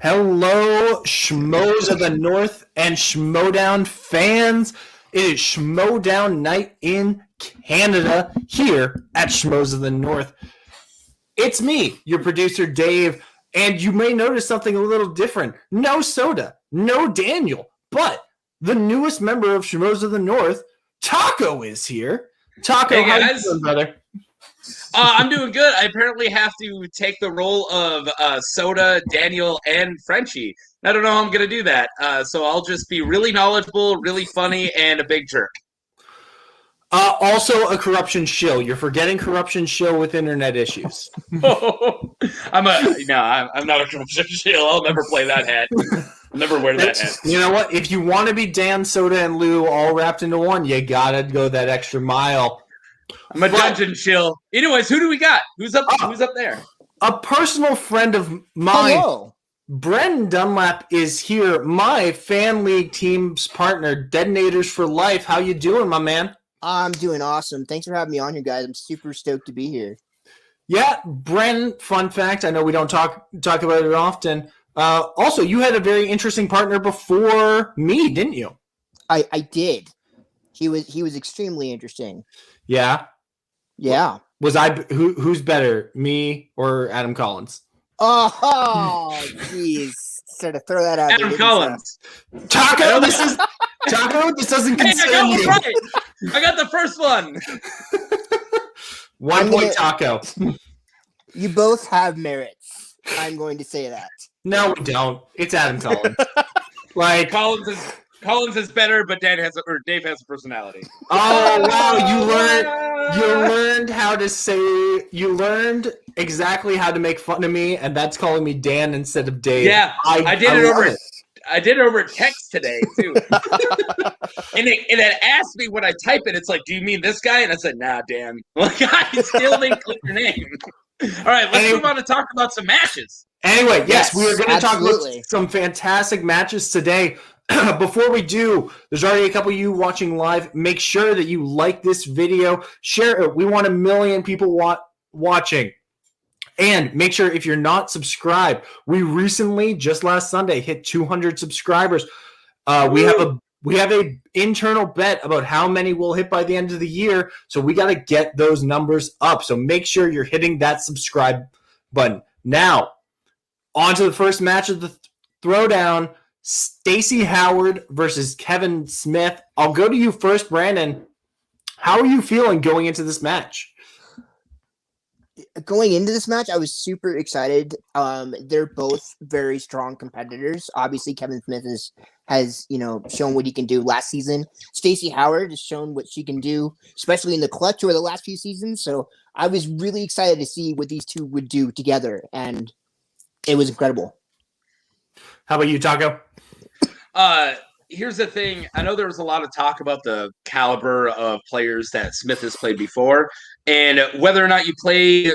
Hello, Schmoes of the North and Schmodown fans. It is Schmodown night in Canada here at Schmoes of the North. It's me, your producer, Dave, and you may notice something a little different. No soda, no Daniel, but the newest member of Schmoes of the North, Taco, is here. Taco, hey how you doing, brother? I'm doing good. I apparently have to take the role of Soda, Daniel, and Frenchie. I don't know how I'm going to do that. So I'll just be really knowledgeable, really funny, and a big jerk. Also a corruption shill. You're forgetting corruption shill with internet issues. I'm not a corruption shill. I'll never play that hat. I'll never wear that hat. You know what? If you want to be Dan, Soda, and Lou all wrapped into one, you got to go that extra mile. I'm a dungeon shill. Anyways, who do we got? Who's up there? A personal friend of mine, Hello. Brendan Dunlap, is here. My fan league team's partner, Detonators for Life. How you doing, my man? I'm doing awesome. Thanks for having me on here, guys. I'm super stoked to be here. Yeah, Bren, fun fact, I know we don't talk about it often. Also, you had a very interesting partner before me, didn't you? I did. He was extremely interesting. Yeah. Yeah. Was I who's better, me or Adam Collins? Oh, jeez. Sort of throw that out. Adam Collins. Taco, this doesn't concern you. Right. I got the first one. 1 point, Taco. You both have merits. I'm going to say that. No, we don't. It's Adam Collins. Like Collins is better, but Dave has a personality. Oh wow! You learned exactly how to make fun of me, and that's calling me Dan instead of Dave. Yeah, I did it over text today too. and it asked me when I type it, it's like, "Do you mean this guy?" And I said, "Nah, Dan." Like, I still didn't click your name. All right, let's move on to talk about some matches. Anyway, yes, we are going to talk about absolutely. some fantastic matches today. Before we do, there's already a couple of you watching live. Make sure that you like this video, share it. We want 1 million people watching. And make sure if you're not subscribed, we recently, just last Sunday, hit 200 subscribers. We have a internal bet about how many we'll hit by the end of the year. So we got to get those numbers up. So make sure you're hitting that subscribe button. Now, on to the first match of the throwdown. Stacey Howard versus Kevin Smith. I'll go to you first, Brandon. How are you feeling going into this match? Going into this match, I was super excited. They're both very strong competitors. Obviously, Kevin Smith has shown what he can do last season. Stacey Howard has shown what she can do, especially in the clutch over the last few seasons. So I was really excited to see what these two would do together, and it was incredible. How about you, Taco? Here's the thing. I know there was a lot of talk about the caliber of players that Smith has played before, and whether or not you play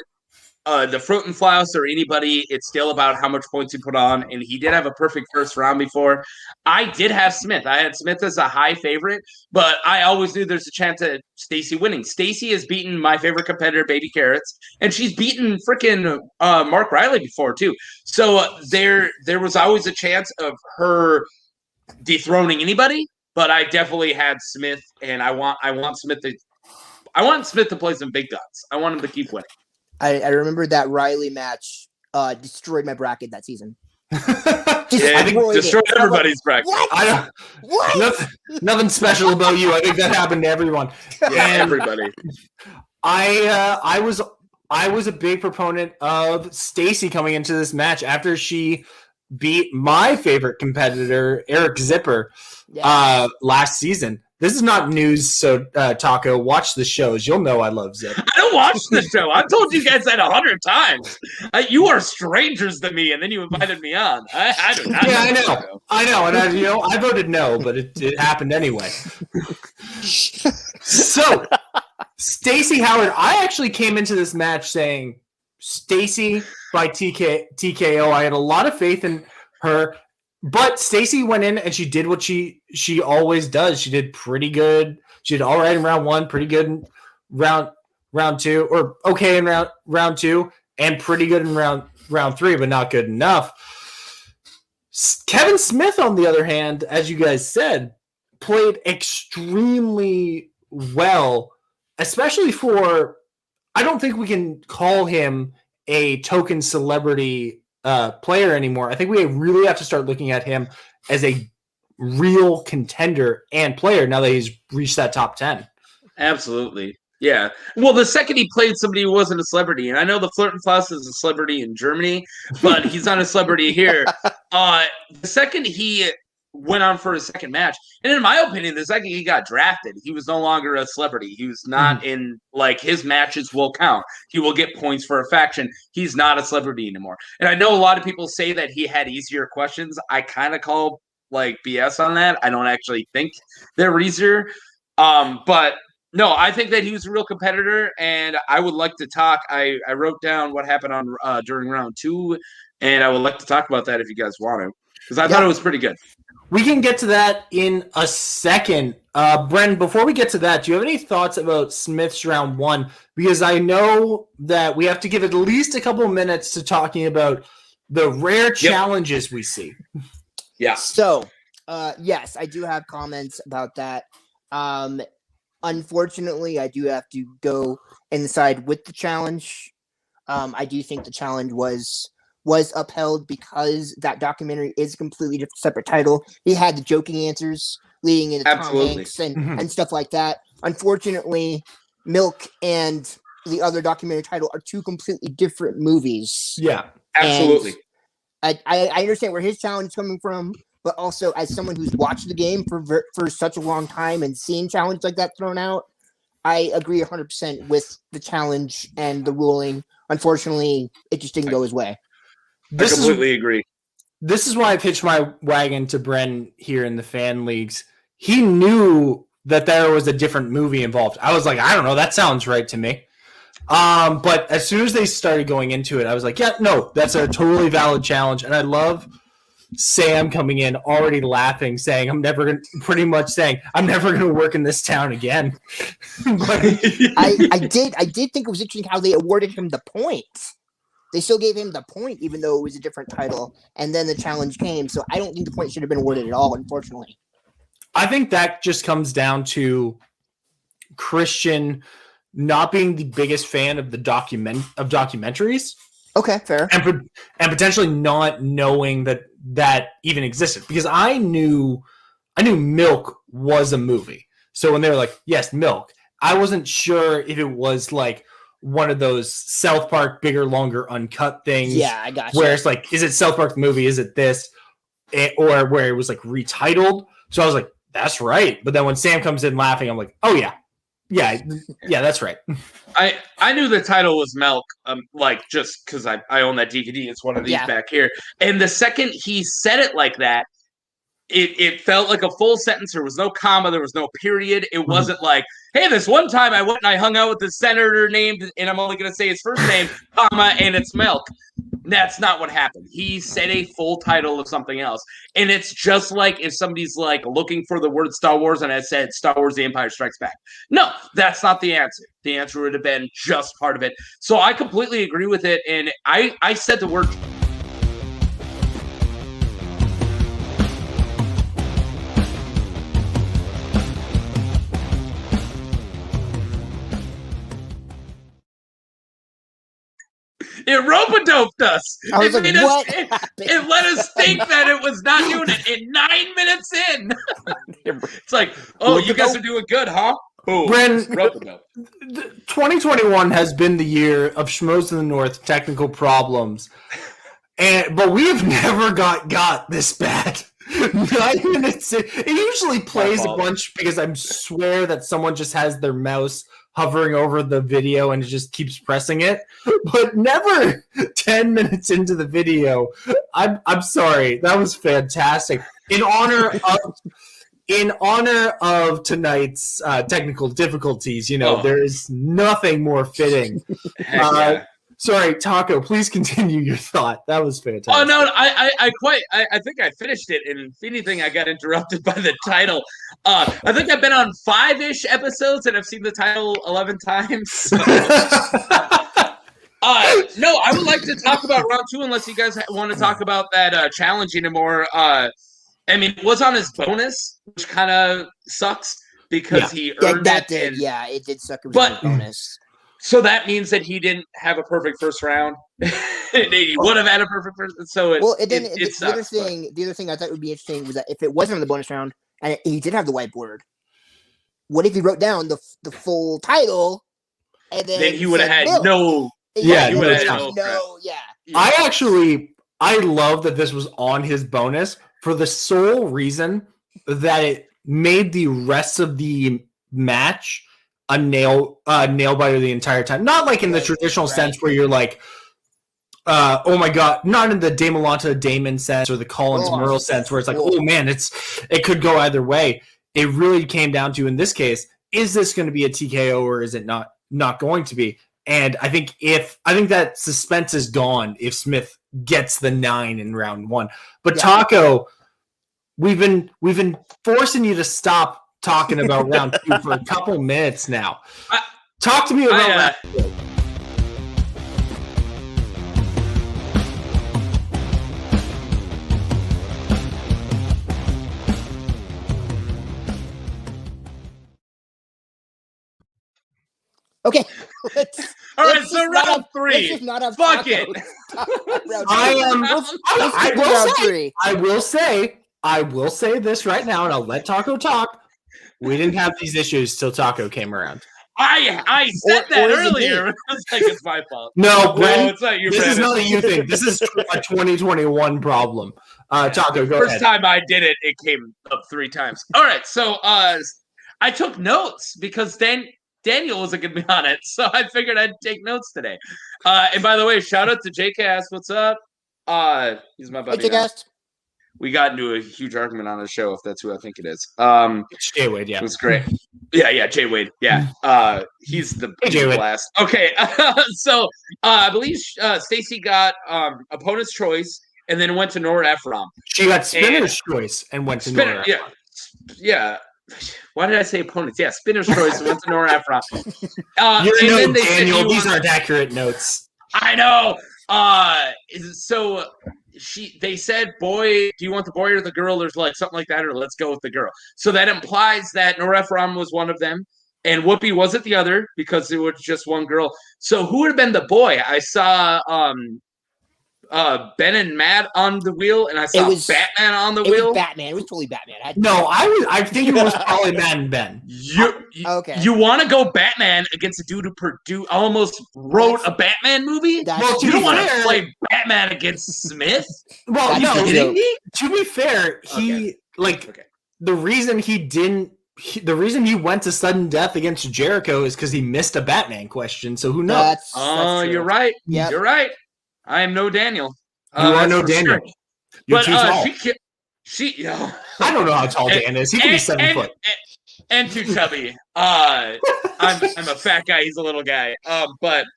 the Fruit and Flouse or anybody, it's still about how much points you put on, and he did have a perfect first round before. I did have Smith. I had Smith as a high favorite, but I always knew there's a chance of Stacey winning. Stacey has beaten my favorite competitor, Baby Carrots, and she's beaten freaking Mark Riley before, too. So there was always a chance of her dethroning anybody, but I definitely had Smith, and I want Smith to play some big guns. I want him to keep winning. I remember that Riley match destroyed my bracket that season. Destroyed everybody's bracket. What? Nothing special about you. I think that happened to everyone. Yeah, everybody. I was a big proponent of Stacey coming into this match after she beat my favorite competitor, Eric Zipper, last season. This is not news, so Taco, watch the shows. You'll know I love Zip. I don't watch the show. I've told you guys that 100 times. You are strangers to me, and then you invited me on. I do not. Yeah, I know, and I voted no, but it happened anyway. So, Stacey Howard, I actually came into this match saying Stacey by TKO. I had a lot of faith in her. But Stacey went in and she did what she always does. She did pretty good. She did all right in round one, pretty good in round two, or okay in round two, and pretty good in round three, but not good enough. Kevin Smith, on the other hand, as you guys said, played extremely well, especially for. I don't think we can call him a token celebrity player anymore. I think we really have to start looking at him as a real contender and player now that he's reached that top 10. Absolutely. Yeah. Well, the second he played somebody who wasn't a celebrity, and I know the Flirt and Floss is a celebrity in Germany, but he's not a celebrity here. The second he went on for his second match, and in my opinion, the second he got drafted, he was no longer a celebrity. He was not in, like, his matches will count. He will get points for a faction. He's not a celebrity anymore. And I know a lot of people say that he had easier questions. I kind of call, like, BS on that. I don't actually think they're easier. But no, I think that he was a real competitor, and I would like to talk. I wrote down what happened on during round 2, and I would like to talk about that if you guys want to, because I thought it was pretty good. We can get to that in a second. Bren, before we get to that, do you have any thoughts about Smith's round 1? Because I know that we have to give at least a couple of minutes to talking about the rare challenges we see. Yeah. So, yes, I do have comments about that. Unfortunately, I do have to go inside with the challenge. I do think the challenge was upheld because that documentary is a completely different, separate title. He had the joking answers leading into Tom Hanks and stuff like that. Unfortunately, Milk and the other documentary title are two completely different movies. Yeah, absolutely. I understand where his challenge is coming from, but also as someone who's watched the game for such a long time and seen challenges like that thrown out, I agree 100% with the challenge and the ruling. Unfortunately, it just didn't go his way. I completely agree. This is why I pitched my wagon to Bren here in the fan leagues. He knew that there was a different movie involved. I was like, I don't know, that sounds right to me. But as soon as they started going into it, I was like, yeah, no, that's a totally valid challenge. And I love Sam coming in already laughing, saying, I'm never going to work in this town again. I did think it was interesting how they awarded him the point. They still gave him the point, even though it was a different title. And then the challenge came. So I don't think the point should have been awarded at all, unfortunately. I think that just comes down to Christian not being the biggest fan of the documentaries. Okay, fair. And potentially not knowing that even existed. Because I knew Milk was a movie. So when they were like, yes, Milk, I wasn't sure if it was like one of those South Park bigger, longer, uncut things. Yeah, I got you. Where it's like, is it South Park the movie? Is it this? Or where it was like retitled. So I was like, that's right. But then when Sam comes in laughing, I'm like, oh yeah, that's right. I knew the title was Milk, like just because I own that DVD. It's one of these back here. And the second he said it like that, it felt like a full sentence. There was no comma. There was no period. It wasn't like, hey, this one time I went and I hung out with the senator named, and I'm only going to say his first name, comma, and it's Milk. That's not what happened. He said a full title of something else. And it's just like if somebody's like looking for the word Star Wars and I said Star Wars The Empire Strikes Back. No, that's not the answer. The answer would have been just part of it. So I completely agree with it. And I said the word. It rope-a-doped us. I was like, what it let us think that it was not doing it in 9 minutes in. It's like, oh, you guys are doing good, huh? Boom. Bren, 2021 has been the year of Schmoes in the North technical problems. But we have never got this bad. 9 minutes in. It usually plays a bunch because I swear that someone just has their mouse hovering over the video and it just keeps pressing it, but never 10 minutes into the video. I'm sorry. That was fantastic. In honor of tonight's technical difficulties, there is nothing more fitting. Sorry, Taco, please continue your thought. That was fantastic. Oh, no, I think I finished it. And if anything, I got interrupted by the title. I think I've been on 5-ish episodes and I've seen the title 11 times. No, I would like to talk about round 2 unless you guys want to talk about that challenge anymore. I mean, it was on his bonus, which kind of sucks because he earned that it. did, it did suck. It was But- a bonus. So that means that he didn't have a perfect first round. He would have had a perfect first. So it The other sucks. thing I thought would be interesting was that if it wasn't on the bonus round and he did have the whiteboard, what if he wrote down the full title and then he would have had Bill? no. Yeah, he no would have had chance. no. I love that this was on his bonus for the sole reason that it made the rest of the match a nail biter the entire time. Not like in the traditional sense where you're like, oh my god, not in the Damelanta Damon sense or the Collins Murrell sense where it's like, oh man, it could go either way. It really came down to, in this case, is this going to be a TKO or is it not going to be? And I think that suspense is gone if Smith gets the 9 in round 1. But Taco, we've been forcing you to stop talking about round 2 for a couple minutes now. Talk to me about that. Okay. All right, so round 3. Fuck it. I will say this right now, and I'll let Taco talk. We didn't have these issues till Taco came around. I said that earlier. I was like, it's my fault. No, Brent, it's not your this Brandon. is not a you thing. This is a 2021 problem. Taco, go ahead. First time I did it, it came up 3 times. All right, so I took notes because Daniel wasn't going to be on it, so I figured I'd take notes today. And by the way, shout out to JCast. What's up? He's my buddy. Hey, JCast. We got into a huge argument on the show, if that's who I think it is. It's Jay Wade, yeah. It was great. Yeah, Jay Wade. Yeah. He's the blast. Okay. So I believe Stacy got opponent's choice and then went to Nora Ephron. She got spinner's choice and went to Nora Ephron. Yeah. Why did I say opponents? Yeah, spinner's choice went to Nora Ephron. Daniel, these aren't accurate notes. I know. So they said, boy, do you want the boy or the girl? There's like something like that, or let's go with the girl. So that implies that Nora Ephron was one of them, and Whoopi wasn't the other because it was just one girl. So who would have been the boy? I saw Ben and Matt on the wheel, and I saw Batman on the wheel. It was Batman. It was totally Batman. I think it was probably Matt and Ben. Okay. You want to go Batman against a dude who almost wrote a Batman movie? You don't want to play Batman against Smith? Well, no. To be fair, the reason he went to sudden death against Jericho is because he missed a Batman question. So who knows? You're right. Yep. You're right. I am no Daniel. You are no Daniel. Sure. You're too tall. I don't know how tall Dan is. He can be 7 foot. And too chubby. I'm a fat guy. He's a little guy. But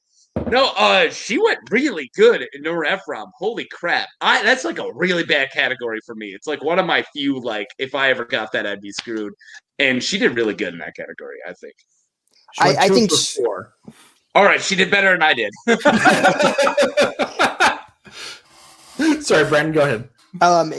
no, she went really good in Nora Ephron. Holy crap. That's like a really bad category for me. It's like one of my few, like, if I ever got that, I'd be screwed. And she did really good in that category, I think. I think 4. All right, she did better than I did. Sorry, Brandon, go ahead.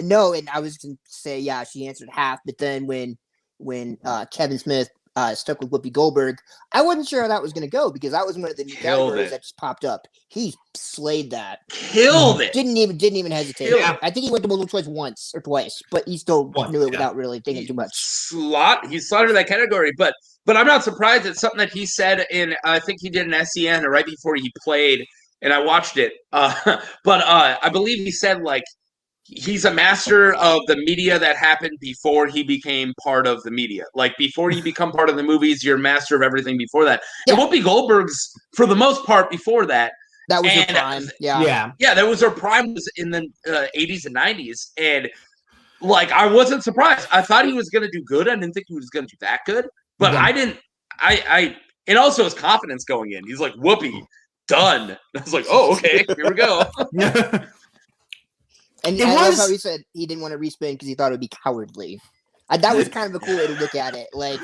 No, and I was going to say, she answered half, but then when Kevin Smith stuck with Whoopi Goldberg, I wasn't sure how that was going to go because that was one of the new categories that just popped up. He slayed that. Killed it. Didn't even hesitate. I think he went to multiple choice once or twice, but he still knew it without really thinking too much. He slaughtered that category, but I'm not surprised. It's something that he said in, I think he did an SCN right before he played, and I watched it. But I believe he said, like, he's a master of the media that happened before he became part of the media. Like, before you become part of the movies, you're master of everything before that. Yeah. And Whoopi Goldberg's, for the most part, before that. That was her prime. Yeah, that was her prime, was in the 80s and 90s. And, like, I wasn't surprised. I thought he was going to do good. I didn't think he was going to do that good. But I didn't. And also his confidence going in. He's like, Whoopi, done. I was like, oh, okay, here we go. And I love how he said he didn't want to respin because he thought it would be cowardly. That was kind of a cool way to look at it. Like,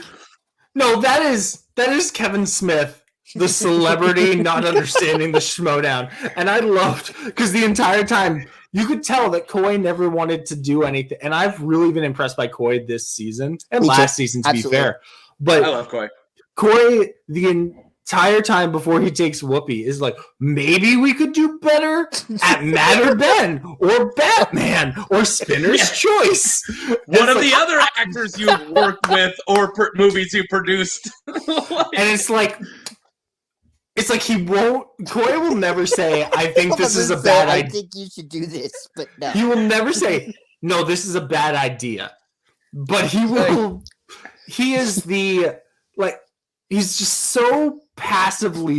no, that is Kevin Smith the celebrity not understanding the schmodown. And I loved, because the entire time you could tell that Koi never wanted to do anything. And I've really been impressed by Koi this season and last season, to be fair. But I love Koi. Koi, the entire time before he takes Whoopi, is like, maybe we could do better at Matt or Ben or Batman or Spinner's Choice. One of the other actors you worked with or movies you produced. And it's like he won't. Koi will never say, "I think this is a bad idea." I think you should do this, but no. He will never say, "No, this is a bad idea." But he will. He is he's just so passively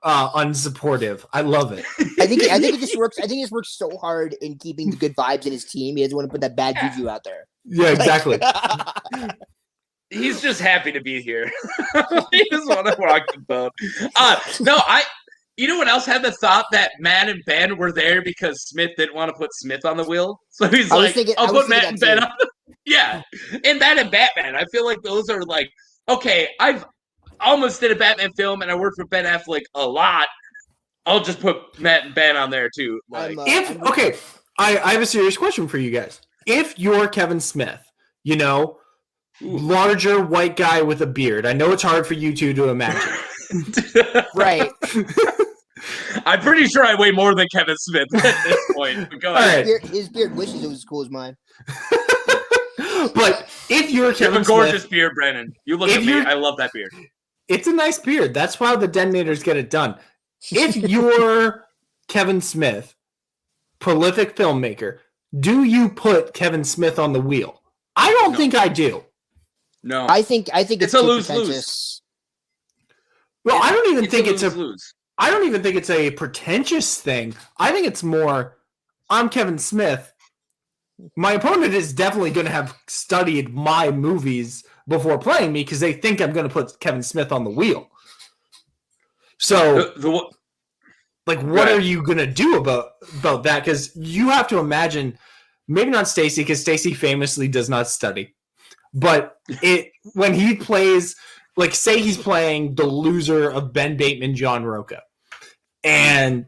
unsupportive. I love it. I think it just works. I think he works so hard in keeping the good vibes in his team. He doesn't want to put that bad juju out there. Yeah, exactly. He's just happy to be here. He just want to rock the boat. You know what else had the thought that Matt and Ben were there because Smith didn't want to put Smith on the wheel? So he's like, I'll put Matt and Ben on the Yeah. And Matt and Batman. I feel like those are like, okay, I've almost did a Batman film and I worked with Ben Affleck a lot. I'll just put Matt and Ben on there too. Like, I have a serious question for you guys. If you're Kevin Smith, larger white guy with a beard. I know it's hard for you two to imagine. Right. I'm pretty sure I weigh more than Kevin Smith at this point. But go ahead. Right. His beard wishes it was as cool as mine. But if you're Kevin Smith... You have a gorgeous beard, Brennan. You look at me. I love that beard. It's a nice beard. That's why the Detonators get it done. If you're Kevin Smith, prolific filmmaker, do you put Kevin Smith on the wheel? I don't think I do. No. I think it's a lose-lose. Well, I don't even think lose. I don't even think it's a pretentious thing. I think it's more, I'm Kevin Smith. My opponent is definitely going to have studied my movies before playing me because they think I'm going to put Kevin Smith on the wheel. So, what are you going to do about that? Because you have to imagine, maybe not Stacey, because Stacey famously does not study. But when he plays, like, say he's playing the loser of Ben Bateman, John Roca. And,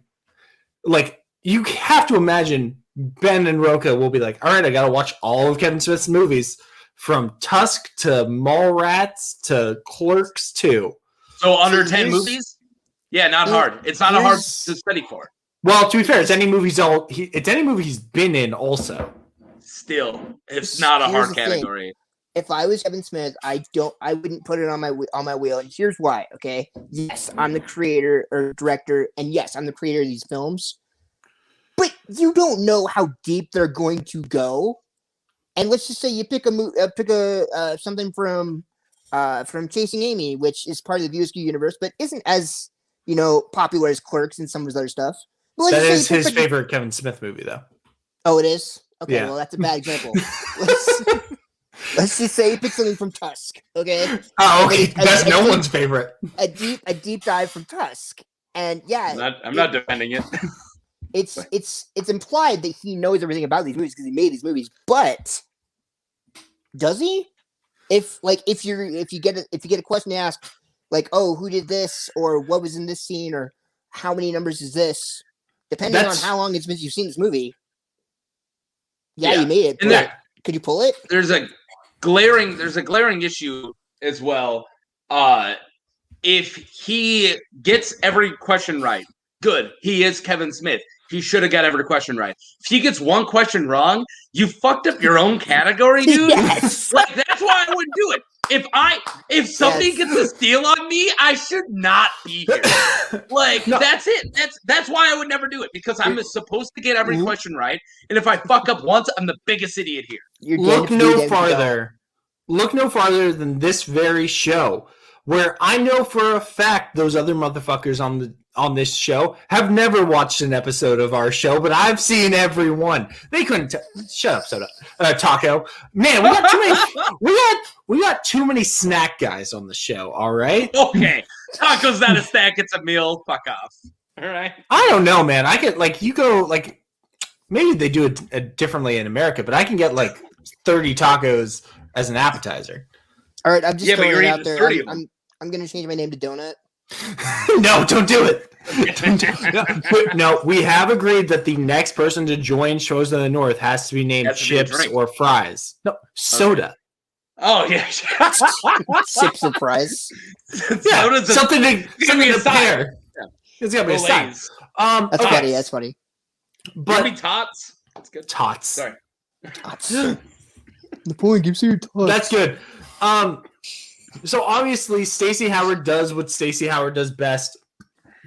like, you have to imagine Ben and Roca will be like, all right, I got to watch all of Kevin Smith's movies from Tusk to Mallrats to Clerks 2. So under 10 movies? Yeah, not hard. It's not hard to study for. Well, to be fair, it's any movie he's been in also. Still, it's not a hard category. If I was Kevin Smith, I wouldn't put it on my wheel, and here's why. Okay, yes, I'm the creator or director, and yes, I'm the creator of these films, but you don't know how deep they're going to go. And let's just say you pick something from Chasing Amy, which is part of the VSQ universe, but isn't as popular as Clerks and some of his other stuff. That is his favorite Kevin Smith movie, though. Oh, it is? Okay, yeah. Well, that's a bad example. Let's just say he picked something from Tusk, okay? Oh, okay. That's no one's favorite. A deep dive from Tusk. And yeah. I'm not defending it. It's implied that he knows everything about these movies because he made these movies, but does he? If you get a question asked, like, oh, who did this, or what was in this scene, or how many numbers is this, depending on how long it's been you've seen this movie. Yeah, you made it. And could you pull it? There's a glaring issue as well. If he gets every question right, good. He is Kevin Smith. He should have got every question right. If he gets one question wrong, you fucked up your own category, dude. Yes. Like, that's why I wouldn't do it. If somebody gets a steal on me, I should not be here. Like, that's it. That's why I would never do it, because I'm supposed to get every question right. And if I fuck up once, I'm the biggest idiot here. Look no farther. Look no farther than this very show, where I know for a fact those other motherfuckers on this show have never watched an episode of our show, but I've seen every one. They couldn't shut up, Soda. Taco. Man, we got too many snack guys on the show, all right? Okay. Taco's not a snack, it's a meal. Fuck off. All right. I don't know, man. I could maybe they do it differently in America, but I can get 30 tacos as an appetizer. All right, I'm just throwing it out there. 30 of them. I'm going to change my name to Donut. No, don't do it. No, we have agreed that the next person to join Shows of the North has to be named Has to be a chips drink. or fries. No, soda. Oh yeah. Chips and fries. Yeah, Soda's something to be a side. pair. Yeah. It's gotta be a side. Lay's. That's okay, funny. That's funny. Give me but tots. That's good. tots. Sorry. Napoleon gives you tots. That's good. So obviously Stacey Howard does what Stacey Howard does best.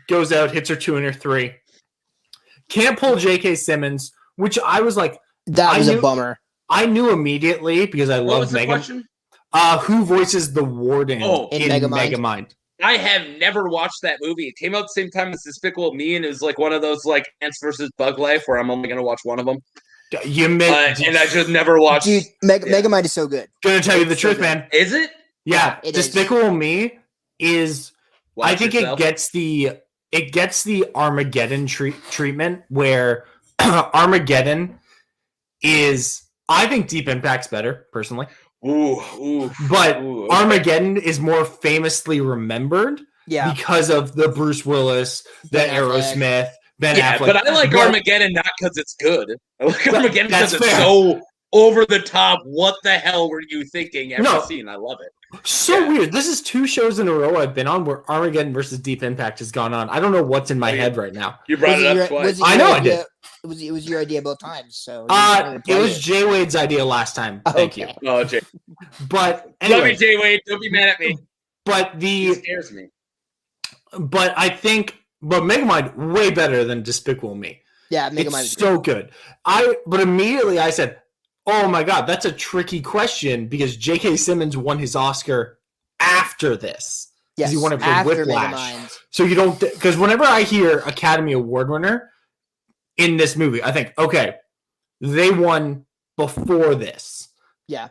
Goes out, hits her 2 and her 3. Can't pull J.K. Simmons, which I was like, That was a bummer. I knew immediately because I What love was the Mega. question? Who voices the warden In in Megamind. Megamind? I have never watched that movie. It came out the same time as Despicable Me, and it was like one of those like Ants versus Bug Life where I'm only going to watch one of them. You And I just never watched. Dude, Megamind is so good. Gonna tell you the It's so truth, good. man. Is it? Yeah, it is. Despicable Me is. Watch I think yourself. it gets the Armageddon treatment where Armageddon is. I think Deep Impact's better personally, but okay. Armageddon is more famously remembered Yeah. because of the Bruce Willis, the Ben Affleck. Aerosmith, Ben Yeah, Affleck. but I like Armageddon not because it's good. I like Armageddon that's because it's fair. so over the top. What the hell were you thinking? Every No. scene, I love it. So Yeah. weird. This is 2 shows in a row I've been on where Armageddon versus Deep Impact has gone on. I don't know what's in my head right now. You brought it up twice. I know I did. It was your idea both times. So It was Jay Wade's idea last time. Thank you. Oh, Jay. But Love you, anyway, Jay Wade. Don't be mad at me. but He scares me. I think Megamind way better than Despicable Me. Yeah, It's Megamind. so good. But immediately I said, "Oh my god, that's a tricky question because J.K. Simmons won his Oscar after this. Yes, he won it for after Whiplash. Megamind. So you don't because whenever I hear Academy Award winner in this movie, I think, okay, they won before this. Yeah.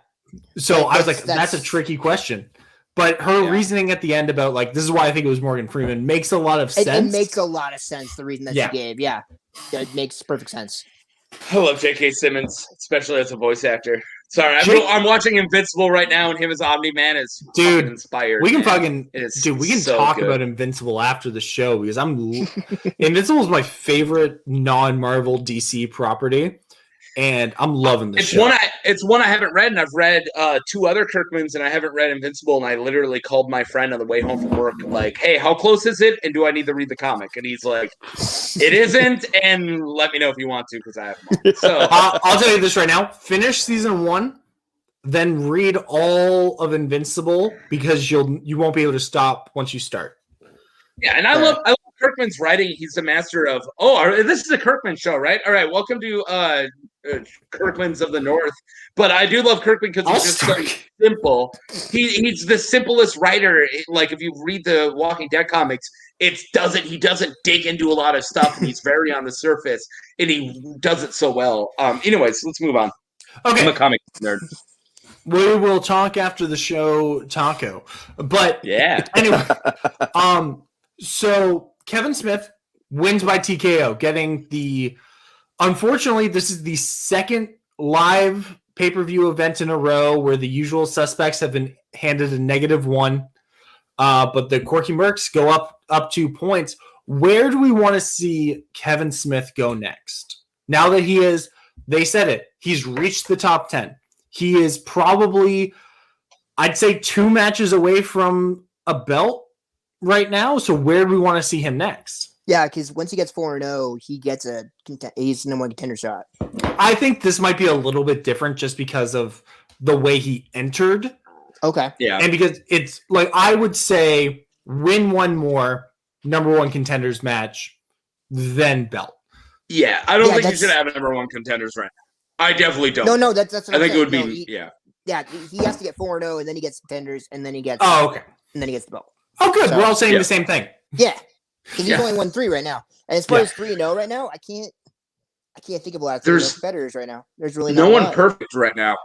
So I was like, That's- that's a tricky question. But her reasoning at the end about like this is why I think it was Morgan Freeman makes a lot of sense. It makes a lot of sense. The reason that Yeah. she gave, yeah, it makes perfect sense. I love J.K. Simmons, especially as a voice actor. Sorry, Jake- I'm watching Invincible right now, and him as Omni-Man is Dude, fucking inspired. we can man. fucking It is dude. We can so talk good. about Invincible after the show because Invincible is my favorite non-Marvel DC property, and I'm loving this It's show. one I haven't read, and I've read 2 other Kirkmans, and I haven't read Invincible. And I literally called my friend on the way home from work, like, "Hey, how close is it? And do I need to read the comic?" And he's like, "It isn't." And let me know if you want to, because I have them all. So I'll tell you this right now: finish season 1, then read all of Invincible because you won't be able to stop once you start. yeah, and I love Kirkman's writing. He's the master of. This is a Kirkman show, right? All right, welcome to Kirkman's of the North. But I do love Kirkman because he's just so simple. He's the simplest writer. Like if you read the Walking Dead comics, he doesn't dig into a lot of stuff, and he's very on the surface, and he does it so well. Anyways, let's move on. Okay, I'm a comic nerd. we will talk after the show, Taco. But Yeah. anyway, so Kevin Smith wins by TKO, getting the. Unfortunately, this is the second live pay-per-view event in a row where the usual suspects have been handed a -1, but the Corky Mercs go up 2 points. Where do we want to see Kevin Smith go next? Now that they said it, he's reached the top 10. He is probably, I'd say, 2 matches away from a belt right now. So where do we want to see him next? Yeah, because once he gets 4-0, he's the number 1 contender shot. I think this might be a little bit different just because of the way he entered. Okay. Yeah. And because it's like, I would say win one more number 1 contenders match, then belt. Yeah. I don't think you that's- should have number 1 contenders right now. I definitely don't. No, that's what I I'm think it would saying. be No, he has to get 4-0, and then he gets contenders, and then he gets Oh, okay. and then he gets the belt. Oh, good. So- We're all saying Yeah. the same thing. Yeah, because he's Yeah. only won 3 right now. And as far Yeah. as 3-0 right now, I can't think of a lot of There's- competitors right now. There's really no not a one lot. perfect right now.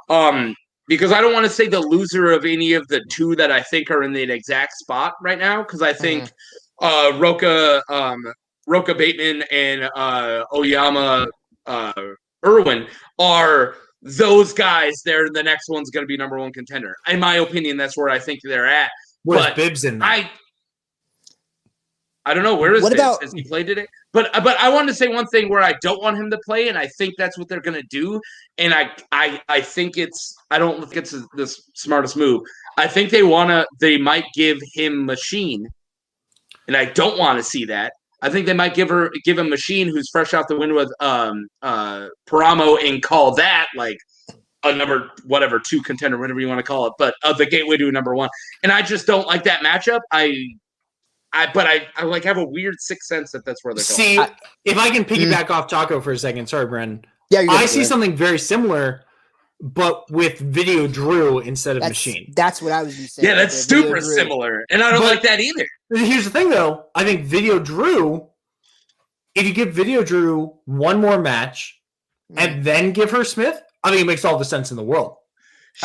Because I don't want to say the loser of any of the 2 that I think are in the exact spot right now. Because I think Roka Bateman and Oyama Irwin are those guys. They're the next one's going to be number 1 contender. In my opinion, that's where I think they're at. Where's But Bibbs in there? I don't know, where is What this? about- Has he played today? But I wanted to say one thing where I don't want him to play, and I think that's what they're going to do. And I think I don't think it's the smartest move. I think they might give him Machine, and I don't want to see that. I think they might give him Machine, who's fresh out the window with Paramo, and call that like a number whatever 2 contender, whatever you want to call it, but the gateway to a number 1. And I just don't like that matchup. But I like have a weird sixth sense that that's where they're going. See, if I can piggyback off Taco for a second, sorry, Bren. Yeah, I see something very similar, but with Video Drew instead of Machine. That's what I was going to say. Yeah, that's super similar, and I don't like that either. Here's the thing, though. I think Video Drew, if you give Video Drew one more match and then give her Smith, I think it makes all the sense in the world.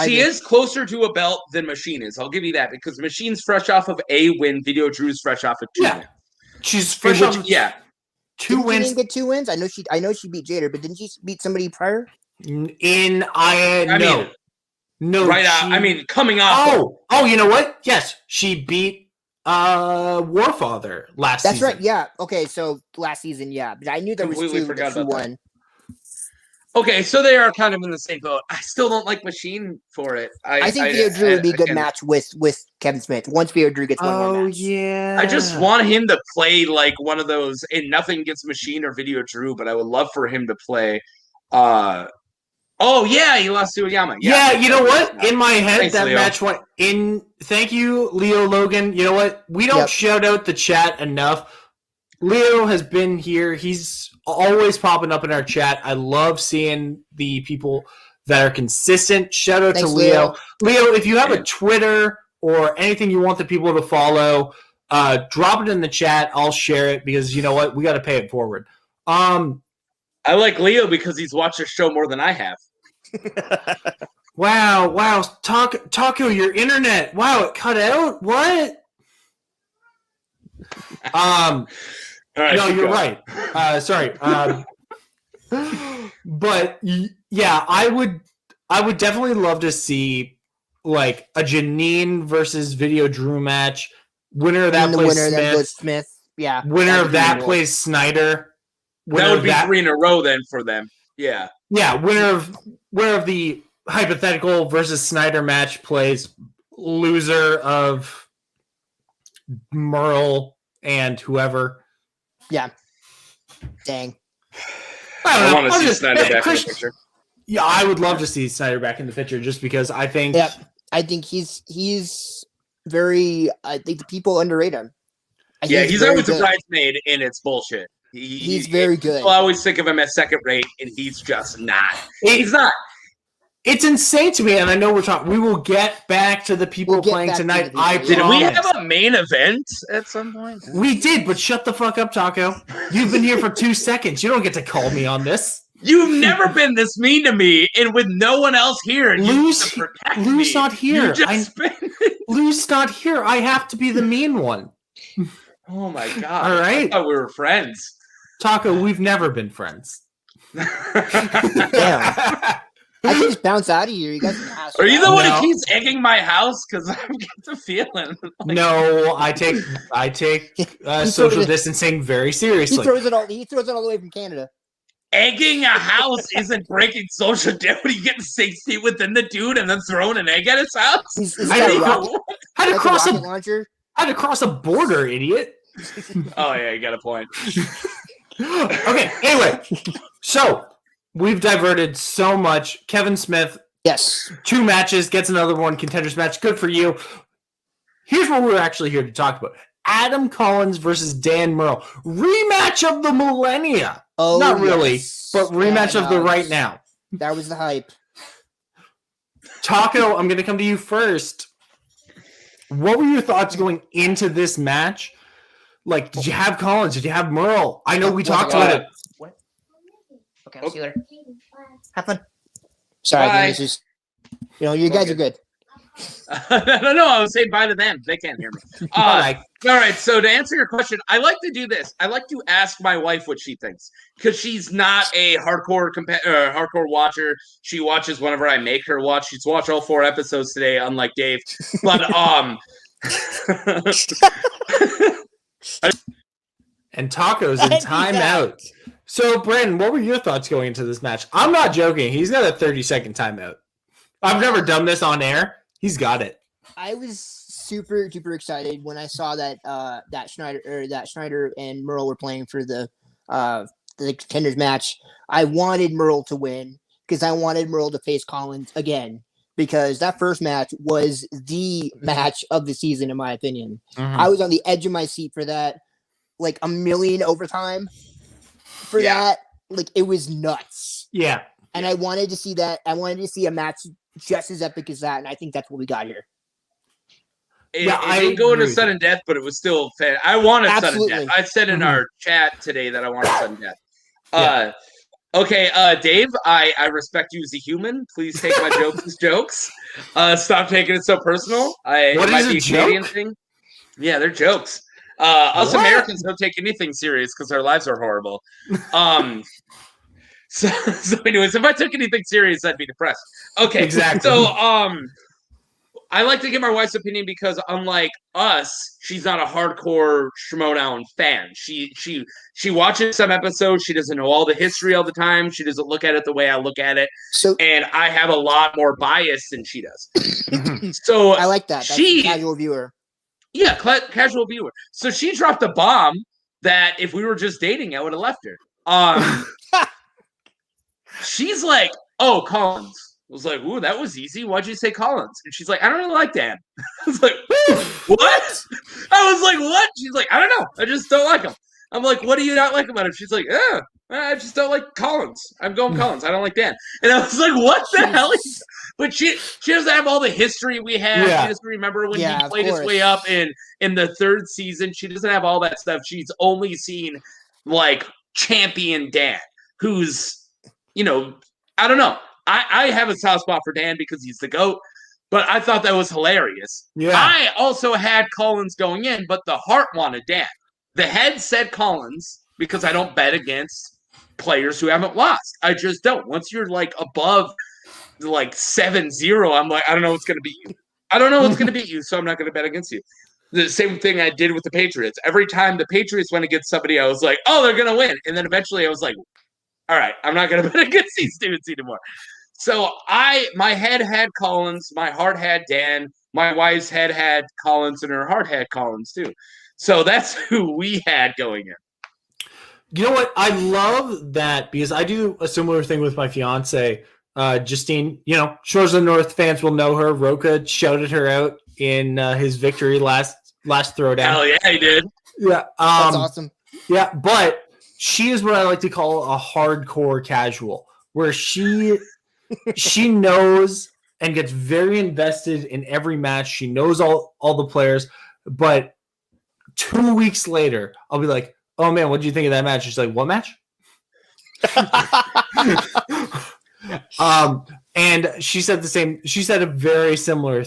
She is closer to a belt than Machine is. I'll give you that, because Machine's fresh off of a win. Video Drew's fresh off of 2 wins. She's fresh off of 2 wins. She didn't get 2 wins. I know she beat Jader, but didn't she beat somebody prior? No. Coming off. Oh, you know what? Yes, she beat Warfather last season. That's right. Yeah. Okay. So last season, yeah, but I knew there was 2 that she won. Okay, so they are kind of in the same boat. I still don't like Machine for it. I think Video Drew would be a good match with Kevin Smith once Video Drew gets one more match. Yeah. I just want him to play like one of those, and nothing against Machine or Video Drew, but I would love for him to play. He lost to Oyama. Yeah, you know what? In my head, Thanks, that Leo. match went in. Thank you, Leo Logan. You know what? We don't shout out the chat enough. Leo has been here. He's always popping up in our chat. I love seeing the people that are consistent. Shout out to Leo. Leo, if you have a Twitter or anything you want the people to follow, drop it in the chat. I'll share it because you know what? We got to pay it forward. I like Leo because he's watched the show more than I have. Wow. Taco, your internet. Wow, it cut out? What? Right, no, you're right. Sorry. But yeah, I would definitely love to see like a Janine versus Video Drew match. Winner of that plays Smith. Yeah. Winner of that plays Snyder. That would be 3 in a row then for them. Yeah. Yeah. Winner of the hypothetical versus Snyder match plays loser of Murrell and whoever. Yeah. Dang. I want to see Snyder back in the picture. Yeah, I would love to see Snyder back in the picture just because I think. Yeah, I think he's very. I think the people underrate him. He's always a bridesmaid, and it's bullshit. He's very good. People always think of him as second rate, and he's just not. He's not. It's insane to me, and I know we're talking. We will get back to the people playing tonight. Did we have a main event at some point? We did, but shut the fuck up, Taco. You've been here for 2 seconds. You don't get to call me on this. You've never been this mean to me, and with no one else here, Lou's not here. Lou's not here. I have to be the mean one. Oh my god! All right, I thought we were friends. Taco, we've never been friends. Damn. I can just bounce out of here. You guys can pass. Are you the one who keeps egging my house? Because I get the feeling. No, I take social distancing very seriously. He throws it all the way from Canada. Egging a house isn't breaking social debt. What, are you getting 6 feet within the dude and then throwing an egg at his house? I had to cross a launcher. I had to cross a border, idiot. Oh yeah, you got a point. Okay. Anyway, so. We've diverted so much. Kevin Smith, yes, 2 matches, gets another one, contenders match. Good for you. Here's what we're actually here to talk about. Adam Collins versus Dan Murrell. Rematch of the millennia. Oh, not really, but rematch of the right now. That was the hype. Taco, I'm going to come to you first. What were your thoughts going into this match? Like, did you have Collins? Did you have Murrell? I know we talked about it. Okay, I'll see you later. Have fun. Sorry, man, this is, you guys are good. No, I was saying bye to them. They can't hear me. All right, so to answer your question, I like to do this. I like to ask my wife what she thinks because she's not a hardcore watcher. She watches whenever I make her watch. She's watched all 4 episodes today, unlike Dave. But And Taco's in timeout. So, Brandon, what were your thoughts going into this match? I'm not joking. He's got a 30-second timeout. I've never done this on air. He's got it. I was super duper excited when I saw that that Schneider and Murrell were playing for the contenders match. I wanted Murrell to win because I wanted Murrell to face Collins again, because that first match was the match of the season, in my opinion. I was on the edge of my seat for that, like a million overtime for that. Like, it was nuts. Yeah. And I wanted to see that. I wanted to see a match just as epic as that, and I think that's what we got here. It didn't go into sudden death, but it was still fair. I wanted sudden death. I said in our chat today that I wanted sudden death. Okay, Dave, I respect you as a human. Please take my jokes as jokes. Stop taking it so personal. What is a joke? Thing. Yeah, they're jokes. Us Americans don't take anything serious because our lives are horrible. So anyways, if I took anything serious, I'd be depressed. Okay, exactly. So I like to get my wife's opinion because, unlike us, she's not a hardcore Schmodown fan. She watches some episodes. She doesn't know all the history all the time. She doesn't look at it the way I look at it. And I have a lot more bias than she does. So I like that. That's a casual viewer. Yeah, casual viewer. So she dropped a bomb that if we were just dating, I would have left her. She's like, "Oh, Collins." I was like, "Ooh, that was easy. Why'd you say Collins?" And she's like, "I don't really like Dan." I was like, "What?" I was like, "What?" She's like, "I don't know. I just don't like him." I'm like, "What do you not like about him?" She's like, I just don't like Collins. I'm going Collins. I don't like Dan." And I was like, "What the hell?" But she doesn't have all the history we have. She doesn't remember when he played his way up in the third season. She doesn't have all that stuff. She's only seen like champion Dan, who's, I don't know. I have a soft spot for Dan because he's the GOAT, but I thought that was hilarious. Yeah. I also had Collins going in, but the heart wanted Dan. The head said Collins because I don't bet against players who haven't lost. I just don't. Once you're like above like 7-0, I'm like, I don't know what's going to beat you. I don't know what's going to beat you, so I'm not going to bet against you. The same thing I did with the Patriots. Every time the Patriots went against somebody, I was like, oh, they're going to win. And then eventually I was like, all right, I'm not going to bet against these dudes anymore. So my head had Collins, my heart had Dan, my wife's head had Collins, and her heart had Collins too. So that's who we had going in. You know what? I love that because I do a similar thing with my fiance, Justine. Shores of the North fans will know her. Roca shouted her out in his victory last throwdown. Hell yeah, he did. Yeah, that's awesome. Yeah, but she is what I like to call a hardcore casual, where she knows and gets very invested in every match. She knows all the players, but 2 weeks later, I'll be like, "Oh man, what did you think of that match?" She's like, "What match?" And she said the same. She said a very similar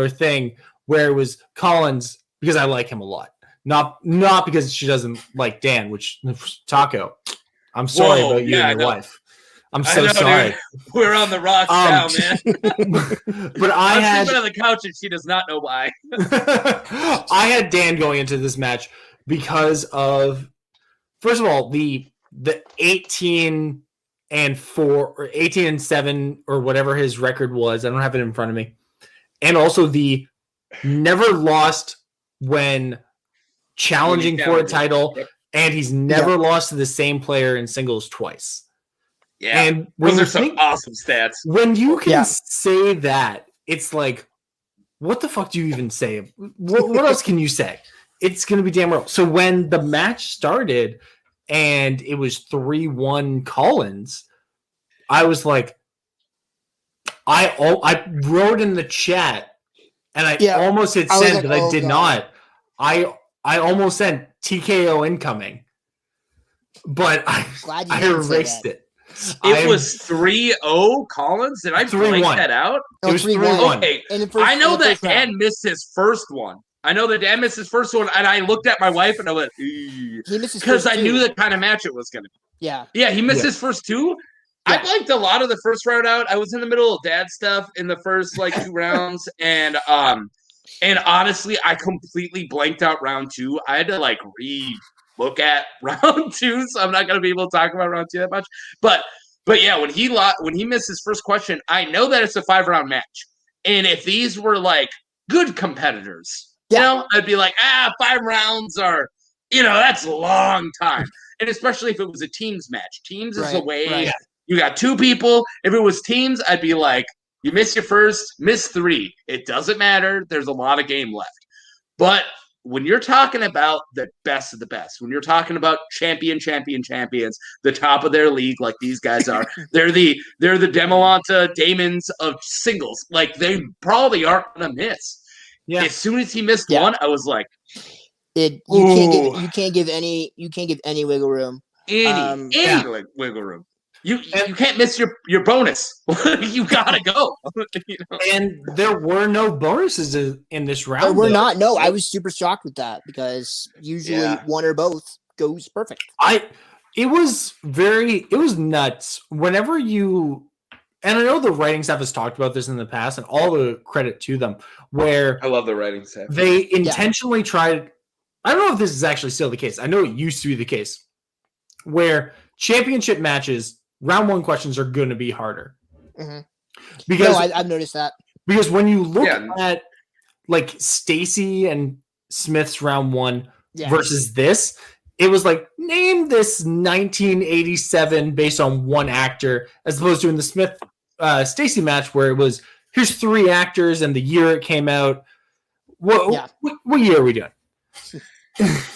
thing where it was Collins because I like him a lot, not because she doesn't like Dan. Which Taco, I'm sorry about you and your wife. I'm so sorry. Dude. We're on the rocks now, man. But I'm sleeping on the couch and she does not know why. I had Dan going into this match because of, first of all, the 18-4 or 18-7 or whatever his record was. I don't have it in front of me. And also the never lost when challenging for a title, and he's never lost to the same player in singles twice. Yeah, and those are some awesome stats. When you can say that, it's like, what the fuck do you even say? What else can you say? It's going to be Dan Murrell. So when the match started and it was 3-1 Collins, I was like, I wrote in the chat and I almost hit send, but I did not. I almost sent TKO incoming, but I erased it. It was 3-0 Collins. Did I blank that out? It was 3-1. Okay. I know that Dan missed his first one. And I looked at my wife and I went, because I knew the kind of match it was going to be. Yeah. Yeah, he missed his first two. Yeah. I blanked a lot of the first round out. I was in the middle of dad stuff in the first 2 rounds. And honestly, I completely blanked out round 2. I had to look at round 2, so I'm not going to be able to talk about round 2 that much. But yeah, when he missed his first question, I know that it's a 5-round match. And if these were like good competitors, I'd be like, 5 rounds are, that's a long time. And especially if it was a teams match. Teams is a way you got 2 people. If it was teams, I'd be like, you miss your first, miss 3. It doesn't matter. There's a lot of game left. But when you're talking about the best of the best, when you're talking about champions, the top of their league, like these guys are, they're the Demolanta Damons of singles. Like they probably aren't gonna miss. Yeah. As soon as he missed one, I was like, you can't give any wiggle room. Any wiggle room. You can't miss your bonus. You gotta go. And there were no bonuses in this round. There were not. No, I was super shocked with that because usually one or both goes perfect. It was nuts. Whenever you, and I know the writing staff has talked about this in the past, and all the credit to them. Where I love the writing staff. They intentionally tried. I don't know if this is actually still the case. I know it used to be the case where championship matches. Round 1 questions are going to be harder. Mm-hmm. Because I've noticed that. Because when you look at like Stacy and Smith's round 1 versus this, it was like, name this 1987 based on one actor, as opposed to in the Smith Stacy match where it was, here's 3 actors and the year it came out. What year are we doing?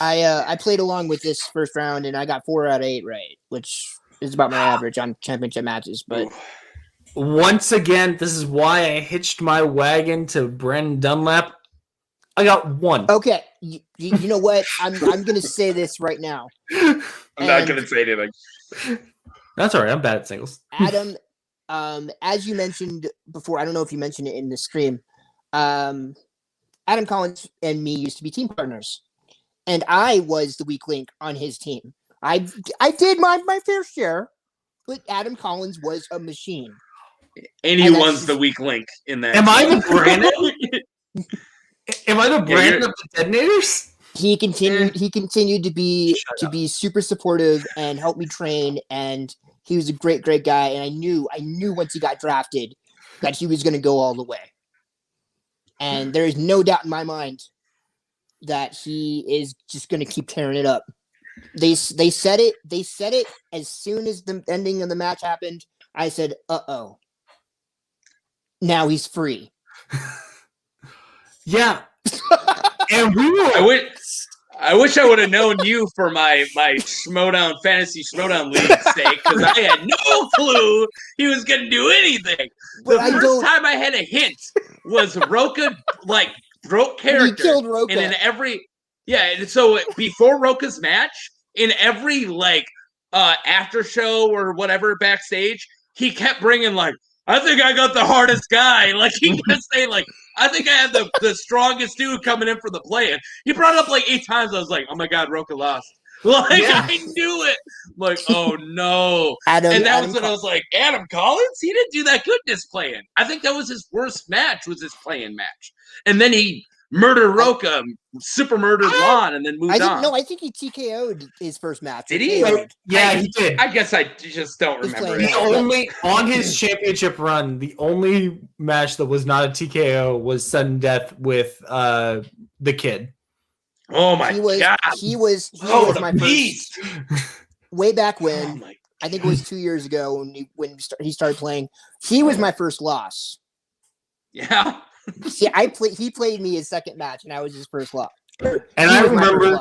I played along with this first round and I got 4 out of 8 right, which is about my average on championship matches. But once again, this is why I hitched my wagon to Brendan Dunlap. I got 1. Okay, you know what? I'm going to say this right now. I'm not going to say anything. That's all right. I'm bad at singles. Adam, as you mentioned before, I don't know if you mentioned it in the stream. Adam Collins and me used to be team partners, and I was the weak link on his team. I did my fair share, but Adam Collins was a machine. And he was the weak link in that. Am I the Brandon? Am I the Brandon of the Detonators? He continued to be super supportive and help me train, and he was a great guy. And I knew once he got drafted that he was going to go all the way. And there is no doubt in my mind that he is just going to keep tearing it up. They said it as soon as the ending of the match happened. I said, "Uh-oh. Now he's free." Yeah. And we were I wish I would have known you for my Schmodown fantasy Schmodown league sake, because I had no clue he was going to do anything. The first time I had a hint was Roka broke character. He killed Roka. And in every so before Roka's match, in every after show or whatever backstage, he kept bringing I think I got the hardest guy. He kept saying I think I have the strongest dude coming in for the play-in. He brought it up 8 times. I was like, oh my God, Roka lost. I knew it. Oh no. And that was when I was like, Adam Collins? He didn't do that good this play-in. I think that was his worst match, was his play-in match. And then he murdered Roka, super murdered Lon, and then moved on. No, I think he TKO'd his first match. Did he? Yeah, he did. I guess I just don't remember. On his championship run, the only match that was not a TKO was sudden death with the kid. Oh my God. He was my beast. Way back when, I think it was 2 years ago when he started playing, he was my first loss. Yeah. See, he played me his second match, and I was his first loss. And I remember,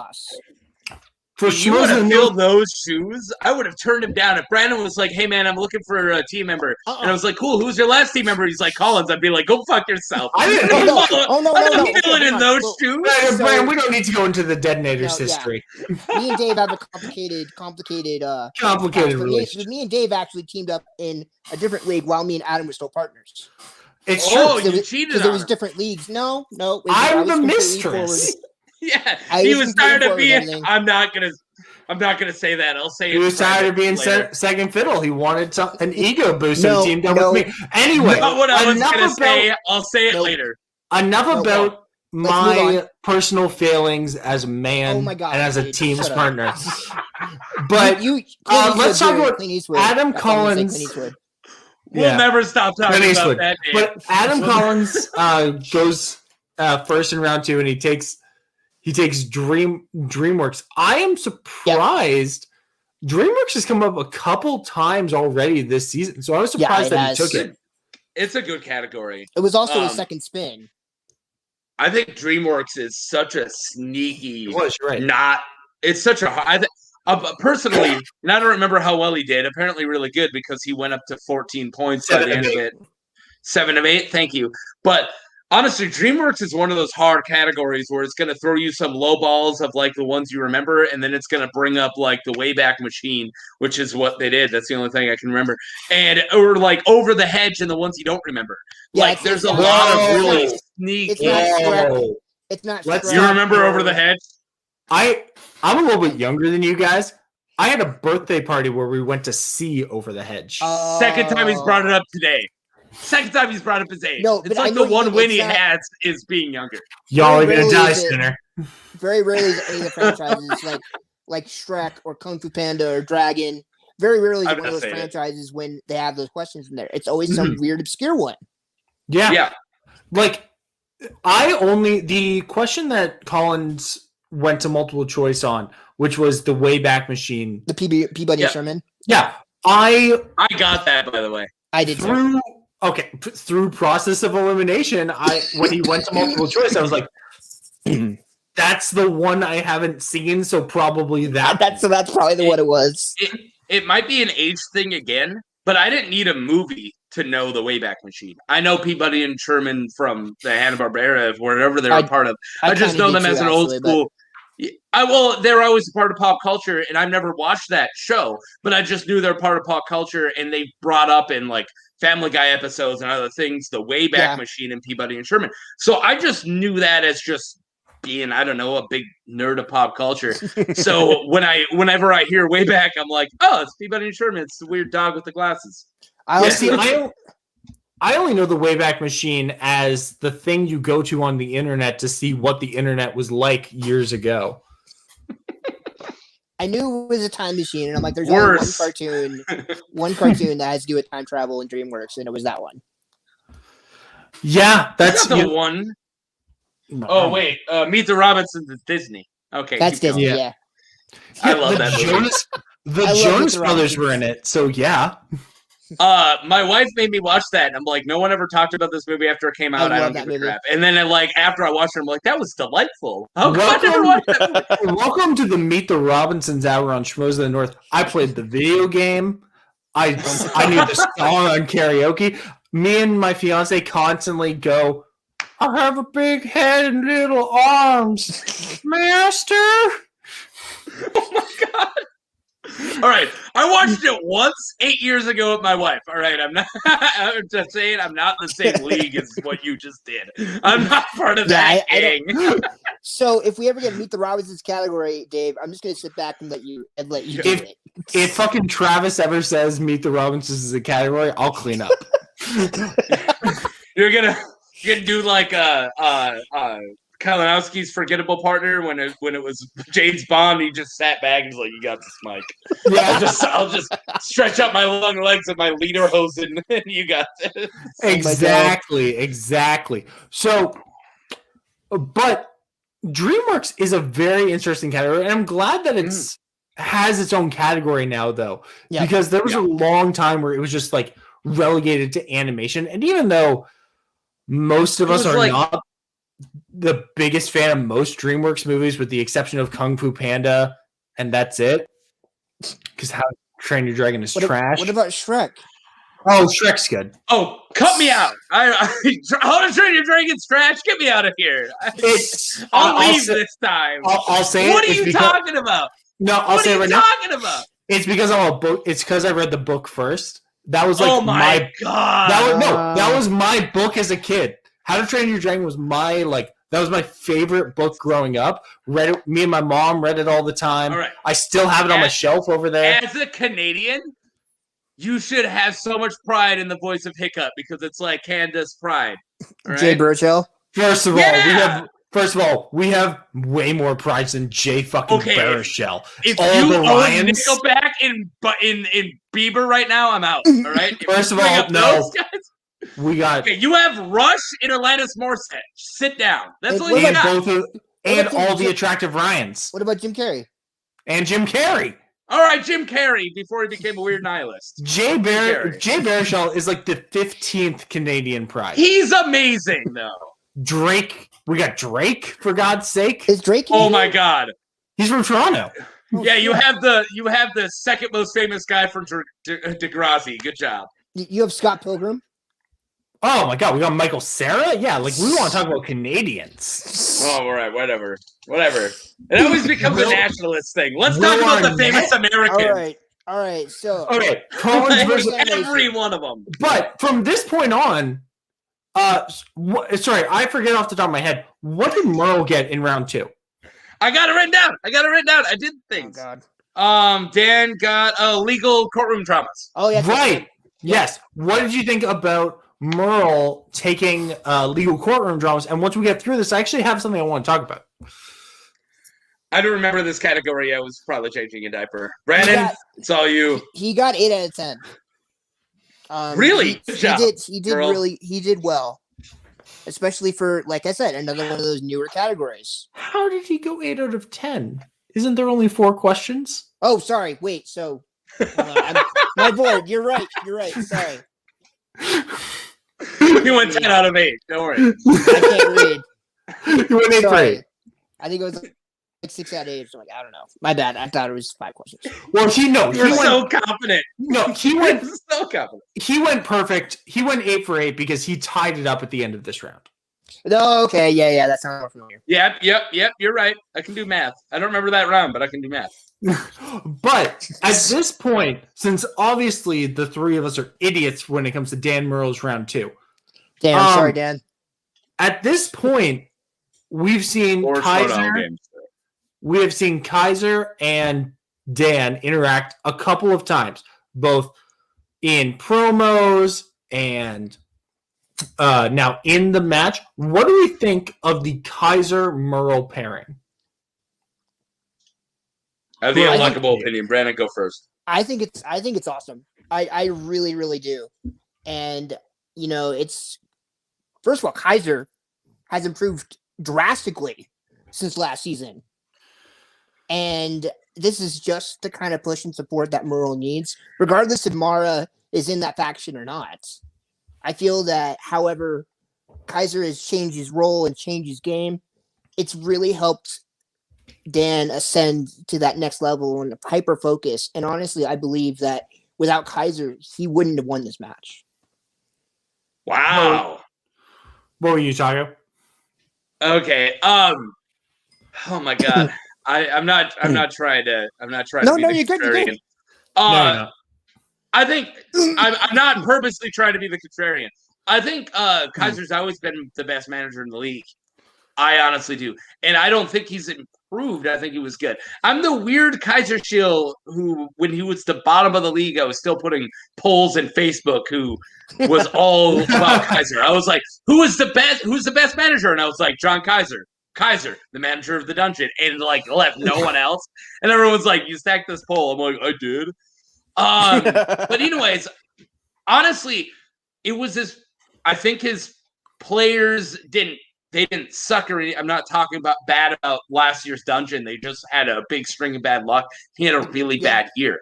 for sure, you would have filled those shoes. I would have turned him down. If Brandon was like, "Hey man, I'm looking for a team member," and I was like, "Cool, who's your last team member?" He's like, "Collins." I'd be like, "Go fuck yourself." No. I'm filling in those shoes. Brian, we don't need to go into the Detonators history. Me and Dave have a complicated relationship. Me and Dave actually teamed up in a different league while me and Adam were still partners. It's true. You cheated because it was different leagues. No. I'm the mistress. Yeah, he was tired of being. I'm not gonna say that. I'll say he was tired of being second fiddle. He wanted an ego boost, so he teamed up with me. Anyway, what I was gonna say. I'll say it later. Enough about my personal failings as a man and as a team partner. But let's talk about Adam Collins. We'll never stop talking about that name. But Adam Collins goes first in round 2, and he takes DreamWorks. I am surprised. DreamWorks has come up a couple times already this season, so I was surprised that he took it. It's a good category. It was also a second spin. I think DreamWorks is such a sneaky. Right. It's such a. Personally, and I don't remember how well he did. Apparently, really good because he went up to 14 points by the end of it. 7 of 8. Thank you. But honestly, DreamWorks is one of those hard categories where it's going to throw you some low balls of like the ones you remember, and then it's going to bring up like the Wayback Machine, which is what they did. That's the only thing I can remember, or like Over the Hedge and the ones you don't remember. Yeah, like there's a lot of really sneaky. It's not. You remember Over the Hedge? I'm a little bit younger than you guys. I had a birthday party where we went to see Over the Hedge. Second time he's brought it up today. Second time he's brought up his age. No, it's like the one win he has is being younger. Y'all are gonna die sooner. Very rarely is any of the franchises like Shrek or Kung Fu Panda or Dragon. Very rarely is one of those franchises when they have those questions in there. It's always some weird obscure one. Yeah. Like the question that Collins went to multiple choice on, which was the Wayback Machine. The Peabody and Sherman. Yeah. I got that, by the way. I did through process of elimination, when he went to multiple choice, I was like, that's the one I haven't seen, so probably that. That's probably what it was. It might be an age thing again, but I didn't need a movie to know the Wayback Machine. I know Peabody and Sherman from the Hanna-Barbera, wherever they were part of. I just know them as an old school. They're always a part of pop culture, and I've never watched that show, but I just knew they're part of pop culture, and they brought up in like Family Guy episodes and other things, the Wayback Machine and Peabody and Sherman. So I just knew that as just being, I don't know, a big nerd of pop culture. So whenever I hear Wayback, I'm like, oh, it's Peabody and Sherman. It's the weird dog with the glasses. I only know the Wayback Machine as the thing you go to on the internet to see what the internet was like years ago. I knew it was a time machine, and I'm like, there's only one cartoon that has to do with time travel in DreamWorks, and it was that one. Yeah, that's the one. No. Oh wait, Meet the Robinsons is Disney. Okay, that's Disney. Yeah. I love that movie. The Jonas Brothers were in it, so yeah. My wife made me watch that, and I'm like, no one ever talked about this movie after it came out. I don't give a crap. And then, after I watched it, I'm like, that was delightful. How come I never watched that movie? Welcome to the Meet the Robinsons hour on Schmoes of the North. I played the video game. I knew the song on karaoke. Me and my fiance constantly go, I have a big head and little arms, master. Oh my god. All right, I watched it once 8 years ago with my wife. All right, I'm just saying I'm not in the same league as what you just did. I'm not part of that gang. So if we ever get Meet the Robinsons category, Dave, I'm just gonna sit back and let you do it. If fucking Travis ever says Meet the Robinsons is a category, I'll clean up. You're gonna do like Kalinowski's forgettable partner when it was James Bond. He just sat back and was like, "You got this, Mike." Yeah, I'll just stretch out my long legs and my lederhosen, and you got this. Exactly. So, but DreamWorks is a very interesting category, and I'm glad that it's has its own category now, though, because there was a long time where it was just like relegated to animation, and even though most of us are not the biggest fan of most DreamWorks movies, with the exception of Kung Fu Panda, and that's it. Because How to Train Your Dragon is trash. What about Shrek? Oh, Shrek's good. Oh, cut me out! How to Train Your Dragon's trash. Get me out of here. I'll leave this time. I'll say what are you talking about? No, I'll say it right now. What are you talking about? It's because I'm a book. It's because I read the book first. That was like my god. That was my book as a kid. How to Train Your Dragon was that was my favorite book growing up. Read it. Me and my mom read it all the time. All right. I still have it on my shelf over there. As a Canadian, you should have so much pride in the voice of Hiccup because it's like Candace Pride. Right? Jay Burchell. First of all, First of all, we have way more prides than Jay fucking Baruchel. If all you the own Lions, Nickelback in Bieber right now, I'm out. All right. First of all, no. We got you have Rush and Alanis Morissette. Sit down. That's all you and got. And all the attractive Ryans. What about Jim Carrey? And Jim Carrey. All right, Jim Carrey, before he became a weird nihilist. Jay Baruchel is like the 15th Canadian pride. He's amazing, though. Drake. We got Drake, for God's sake. Is Drake? Oh my God. He's from Toronto. Yeah, you have the second most famous guy from Degrassi. Good job. You have Scott Pilgrim. Oh my God, we got Michael Cera? Yeah, like we want to talk about Canadians. Oh, all right, whatever. It always becomes a nationalist thing. Let's talk about the famous Americans. All right. So Collins versus every one of them. But from this point on, sorry, I forget off the top of my head. What did Murrell get in round 2? I got it written down. I did things. Oh God. Dan got legal courtroom traumas. Oh yeah. Right. Yes. What did you think about Murrell taking legal courtroom dramas? And once we get through this, I actually have something I want to talk about. I don't remember this category. I was probably changing a diaper. Brandon, it's all you. He got 8 out of 10. Really? Good job. He did well. Especially for, like I said, another one of those newer categories. How did he go 8 out of 10? Isn't there only 4 questions? Oh, sorry. Wait, so my board. You're right. Sorry. You went 10 out of 8. Don't worry. I can't read. You went 8 for 8. I think it was like 6 out of 8. So I don't know. My bad. I thought it was 5 questions. Well, You're so confident. No, he went so confident. He went perfect. He went 8 for 8 because he tied it up at the end of this round. Oh, okay. Yeah. That sounds more familiar. Yep. You're right. I can do math. I don't remember that round, but I can do math. But at this point, since obviously the 3 of us are idiots when it comes to Dan Murrell's round 2. Damn, sorry, Dan. At this point, we've seen Kaiser. We have seen Kaiser and Dan interact a couple of times, both in promos and now in the match. What do we think of the Kaiser-Murrell pairing? I have the unlockable opinion. Brandon, go first. I think it's awesome. I really, really do. And it's first of all, Kaiser has improved drastically since last season. And this is just the kind of push and support that Murrell needs, regardless if Mara is in that faction or not. I feel that, however, Kaiser has changed his role and changed his game. It's really helped Dan ascend to that next level and hyper focus. And honestly, I believe that without Kaiser, he wouldn't have won this match. Wow. What were you talking? Okay. Oh my God. I'm not trying to be the contrarian. No. I think I'm not purposely trying to be the contrarian. I think Kaiser's always been the best manager in the league. I honestly do. And I don't think he's improved. I think he was good. I'm the weird Kaiser shill who, when he was the bottom of the league, I was still putting polls in Facebook who was all about Kaiser. I was like, who's the best manager? And I was like, John Kaiser, the manager of the dungeon, and like left no one else. And everyone's like, you stacked this poll. I'm like, I did. But anyways, honestly, it was this. I think his players didn't suck or anything. I'm not talking about bad about last year's dungeon. They just had a big string of bad luck. He had a really bad year,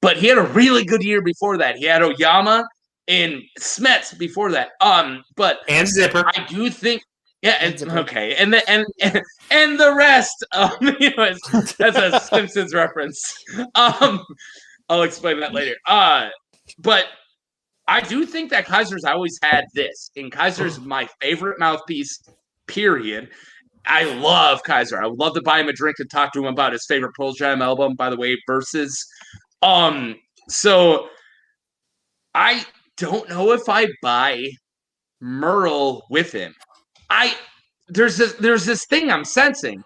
but he had a really good year before that. He had Oyama and Smets before that. But and Zipper. I do think. Yeah, and okay, and the rest. Anyways, that's a Simpsons reference. I'll explain that later. But I do think that Kaiser's always had this, and Kaiser's my favorite mouthpiece. Period. I love Kaiser. I would love to buy him a drink and talk to him about his favorite Pearl Jam album. By the way, Versus. So I don't know if I buy Murrell with him. There's this thing I'm sensing.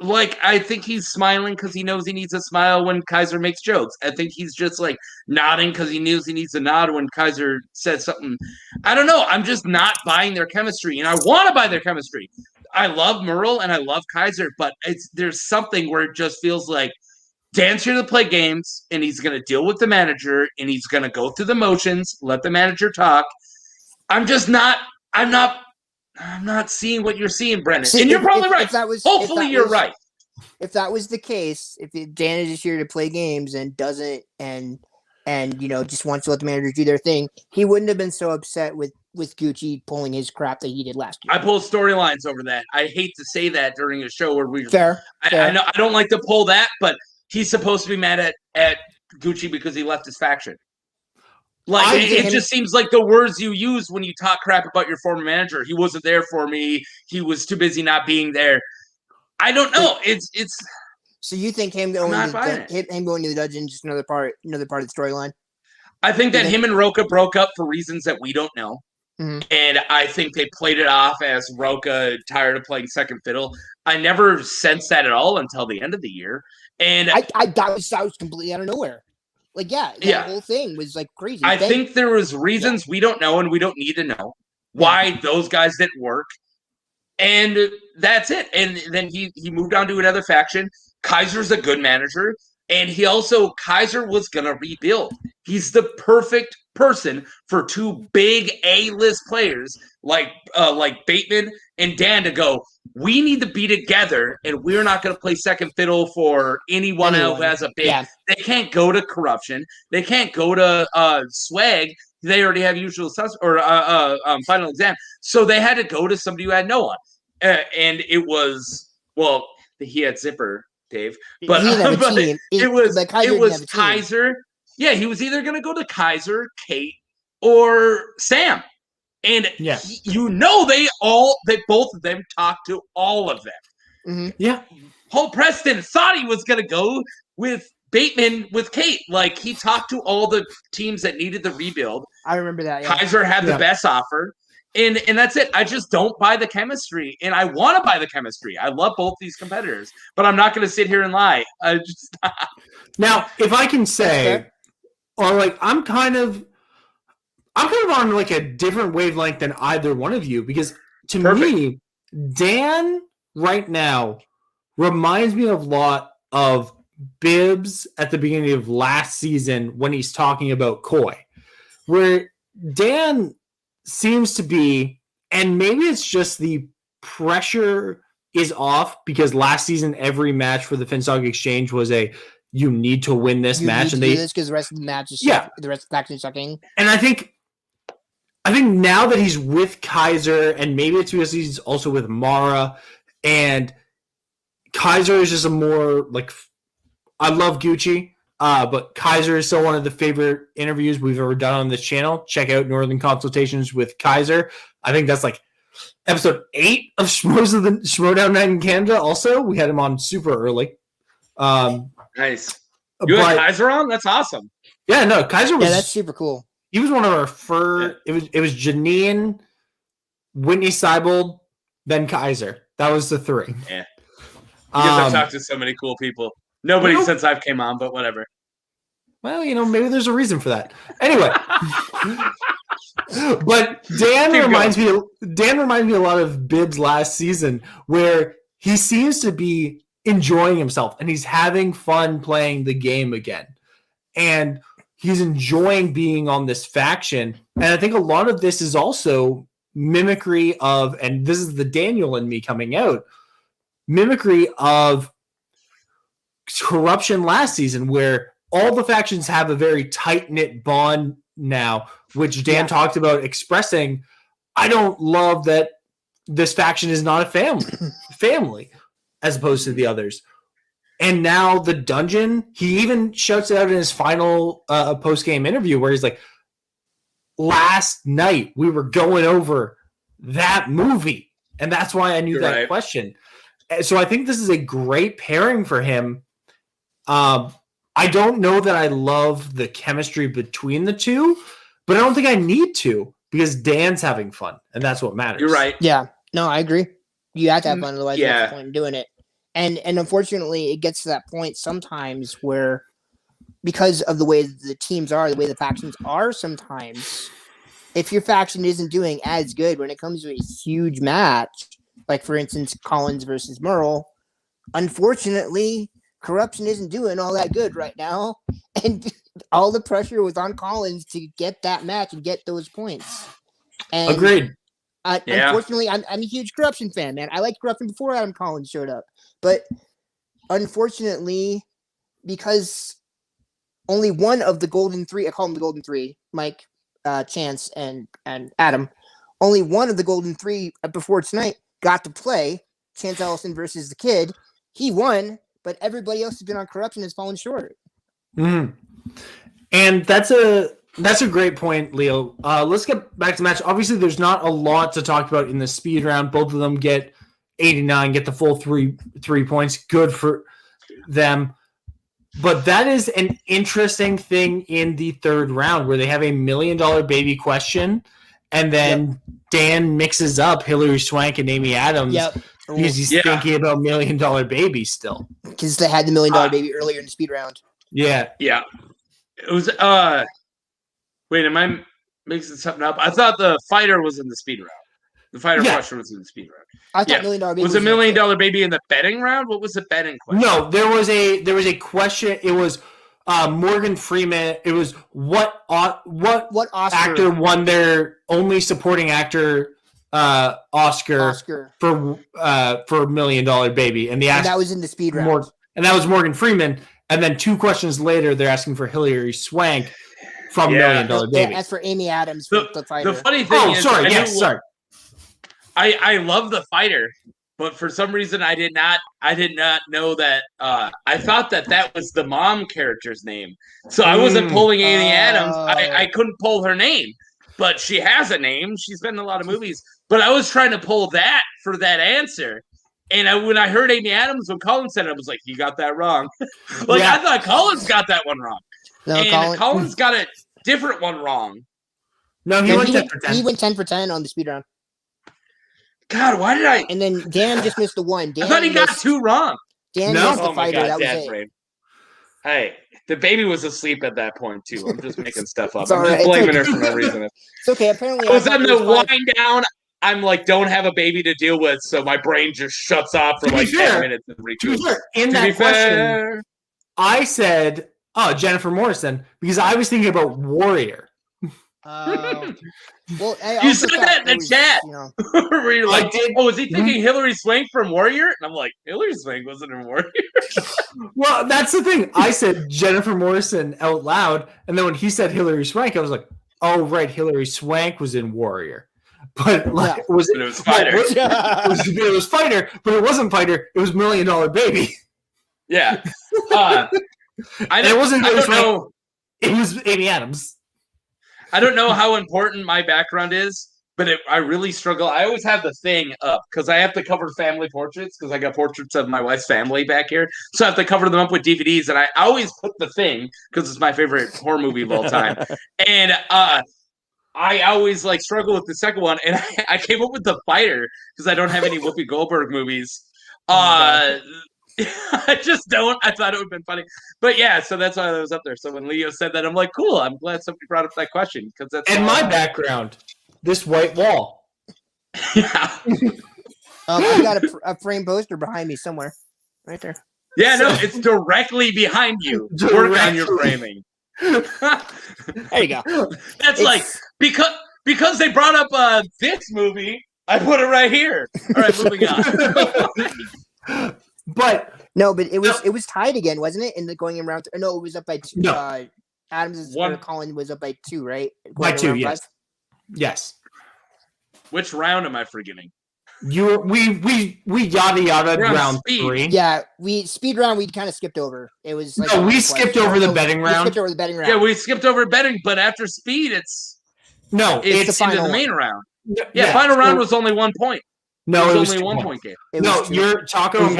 Like, I think he's smiling because he knows he needs a smile when Kaiser makes jokes. I think he's just like nodding because he knows he needs a nod when Kaiser says something. I don't know. I'm just not buying their chemistry, and I want to buy their chemistry. I love Murrell and I love Kaiser, but there's something where it just feels like Dan's here to play games, and he's going to deal with the manager, and he's going to go through the motions, let the manager talk. I'm just not. I'm not seeing what you're seeing, Brendan. See, and you're probably if right. that was, Hopefully, you're right. If that was the case, if Dan is just here to play games and doesn't and just wants to let the managers do their thing, he wouldn't have been so upset with Gucci pulling his crap that he did last year. I pull storylines over that. I hate to say that during a show where we fair. I know I don't like to pull that, but he's supposed to be mad at Gucci because he left his faction. Like it just seems like the words you use when you talk crap about your former manager. He wasn't there for me. He was too busy not being there. I don't know. It's. So you think him going to the dungeon just another part of the storyline? I think that him and Roca broke up for reasons that we don't know. Mm-hmm. And I think they played it off as Roca tired of playing second fiddle. I never sensed that at all until the end of the year. And that was completely out of nowhere. Like, the whole thing was like crazy. I think there was reasons we don't know and we don't need to know why those guys didn't work. And that's it. And then he moved on to another faction. Kaiser's a good manager. And Kaiser was going to rebuild. He's the perfect person for two big A-list players like Bateman and Dan to go, we need to be together, and we're not going to play second fiddle for anyone else who has a big. Yeah. They can't go to corruption. They can't go to swag. They already have usual final exam. So they had to go to somebody who had no one. And it was, he had Zipper, Dave. But, it was Kaiser. Yeah, he was either going to go to Kaiser, Kate, or Sam. And they both of them talked to all of them. Mm-hmm. Yeah. Paul Preston thought he was going to go with Bateman with Kate. Like, he talked to all the teams that needed the rebuild. I remember that. Yeah. Kaiser had the best offer. And that's it. I just don't buy the chemistry. And I want to buy the chemistry. I love both these competitors. But I'm not going to sit here and lie. Now, if I can say, I'm kind of on like a different wavelength than either one of you, because to me, Dan right now reminds me of a lot of Bibbs at the beginning of last season when he's talking about Coy, where Dan seems to be, and maybe it's just the pressure is off because last season every match for the Finstock Exchange was you need to win this match, and they do this because the rest of the match is the rest of the faction is sucking. And I think now that he's with Kaiser, and maybe it's because he's also with Mara, and Kaiser is just a more like, I love Gucci, but Kaiser is still one of the favorite interviews we've ever done on this channel. Check out Northern Consultations with Kaiser. I think that's like episode 8 of Schmodown Night in Canada. Also, we had him on super early. Nice. You had Kaiser on? That's awesome. Yeah, no, Kaiser was. Yeah, that's super cool. He was one of our first. Yeah. It was Janine, Whitney Seibold, then Kaiser. That was the 3. Yeah. Because I've talked to so many cool people. Nobody since I've came on, but whatever. Well, maybe there's a reason for that. Anyway. But Dan reminds me a lot of Bibbs last season, where he seems to be enjoying himself and he's having fun playing the game again. And he's enjoying being on this faction. And I think a lot of this is also mimicry of, and this is the Daniel in me coming out, mimicry of corruption last season, where all the factions have a very tight-knit bond now, which Dan talked about expressing. I don't love that this faction is not a family as opposed to the others. And now the dungeon, he even shouts it out in his final post-game interview where he's like, last night we were going over that movie. And that's why I knew that question. So I think this is a great pairing for him. I don't know that I love the chemistry between the two, but I don't think I need to, because Dan's having fun, and that's what matters. You're right. Yeah. No, I agree. You have to have fun, otherwise what's the point in doing it? And unfortunately, it gets to that point sometimes where, because of the way the teams are, the way the factions are sometimes, if your faction isn't doing as good when it comes to a huge match, like for instance, Collins versus Murrell. Unfortunately, corruption isn't doing all that good right now, and all the pressure was on Collins to get that match and get those points. And Agreed. Unfortunately, I'm a huge corruption fan, man. I liked corruption before Adam Collins showed up, but unfortunately, because only one of the golden three, I call them the golden three, Mike, Chance, and Adam, only one of the golden three before tonight got to play Chance Ellison versus the Kid. He won, but everybody else has been on corruption has fallen short. Mm-hmm. And that's a great point, Leo. Let's get back to the match. Obviously, there's not a lot to talk about in the speed round. Both of them get 89, get the full three points. Good for them. But that is an interesting thing in the third round where they have $1 million baby question, and then Dan mixes up Hillary Swank and Amy Adams because he's thinking about $1 million baby still. Because they had the $1 million baby earlier in the speed round. Yeah. Yeah. It was wait, am I mixing something up? I thought the fighter was in the speed round. The fighter question was in the speed round. I thought $1 million baby was $1 million baby in the betting round? What was the betting question? No, there was a question. It was Morgan Freeman. It was what Oscar actor won their only supporting actor Oscar for $1 million baby, and that was in the speed round. And that was Morgan Freeman. And then 2 questions later, they're asking for Hillary Swank from $1 million baby. As for Amy Adams, the fighter. The funny thing is, sorry. I love the fighter, but for some reason I did not know that. I thought that was the mom character's name, so I wasn't pulling Amy Adams. I couldn't pull her name, but she has a name. She's been in a lot of movies, but I was trying to pull that for that answer. And when I heard Amy Adams, when Collins said it, I was like, "You got that wrong." I thought Collins got that one wrong, and Collins got a different one wrong. No, he went 10 for 10. He went 10 for 10 on the speed round. God, why did I? And then Dan just missed the one. I thought he got 2 wrong. Dan missed the fighter. That was it. Brain. Hey, the baby was asleep at that point too. I'm just making stuff up. I'm just blaming her for no reason. It's okay. Apparently, I was on the wind down. I'm like, don't have a baby to deal with, so my brain just shuts off for 10 minutes and recuperates. In that question, I said, Jennifer Morrison, because I was thinking about Warrior. Well, you said that in the chat. Where you're like, is he thinking Hillary Swank from Warrior? And I'm like, Hillary Swank wasn't in Warrior. Well, that's the thing. I said Jennifer Morrison out loud, and then when he said Hillary Swank, I was like, oh, right, Hillary Swank was in Warrior. But it was fighter. It was fighter, but it wasn't fighter. It was $1 million baby. Yeah. It wasn't. I don't know. It was Amy Adams. I don't know how important my background is, but I really struggle. I always have the thing up because I have to cover family portraits because I got portraits of my wife's family back here. So I have to cover them up with DVDs, and I always put the thing because it's my favorite horror movie of all time. And I always struggle with the second one, and I came up with The Fighter because I don't have any Whoopi Goldberg movies. I just don't. I thought it would have been funny. But yeah, so that's why I was up there. So when Leo said that, I'm like, cool. I'm glad somebody brought up that question because that's my background. This white wall. Yeah. I got a frame poster behind me somewhere. Right there. Yeah, no, it's directly behind you. Work on your framing. There you go. That's because they brought up this movie, I put it right here. All right, moving on. But it was tied again, wasn't it? In the going in round no, it was up by 2. No. Adams' Colin was up by 2, right? By 2, yes. 5? Yes. Which round am I forgetting? We yada round speed. 3. Yeah, speed round we kind of skipped over. It was we skipped over the betting round. We skipped over the betting round. Yeah, we skipped over betting, but after speed it's the final the main round. Yeah, final round was only 1 point. No, it was only 1 point game. You're Taco.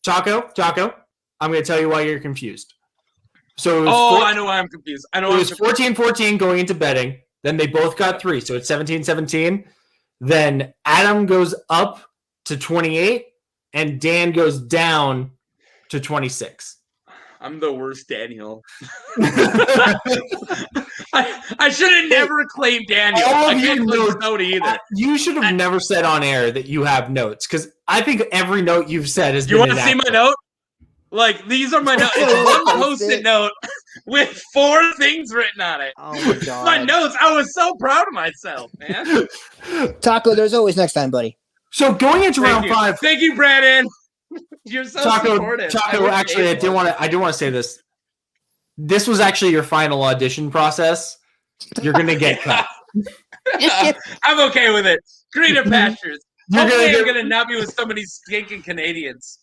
Taco. I'm going to tell you why you're confused. So I know why I'm confused. It was 14-14 going into betting. Then they both got 3, so it's 17-17. Then Adam goes up to 28, and Dan goes down to 26. I'm the worst Daniel. I should have never claimed Daniel. All I of can't your claim notes- Sony either. You should have never said on air that you have notes, because I think every note you've said has You been want to see my inaccurate. note? Like, these are my notes. It's one Post-it note with 4 things written on it. Oh my god. My notes. I was so proud of myself, man. Taco, there's always next time, buddy. So going into round 5, Thank you, Brandon. You're so supportive. Taco. Actually, I do want to say this. This was actually your final audition process. You're gonna get cut. I'm okay with it. Greener pastures. You're Hopefully, gonna I'm gonna not be with so many stinking Canadians.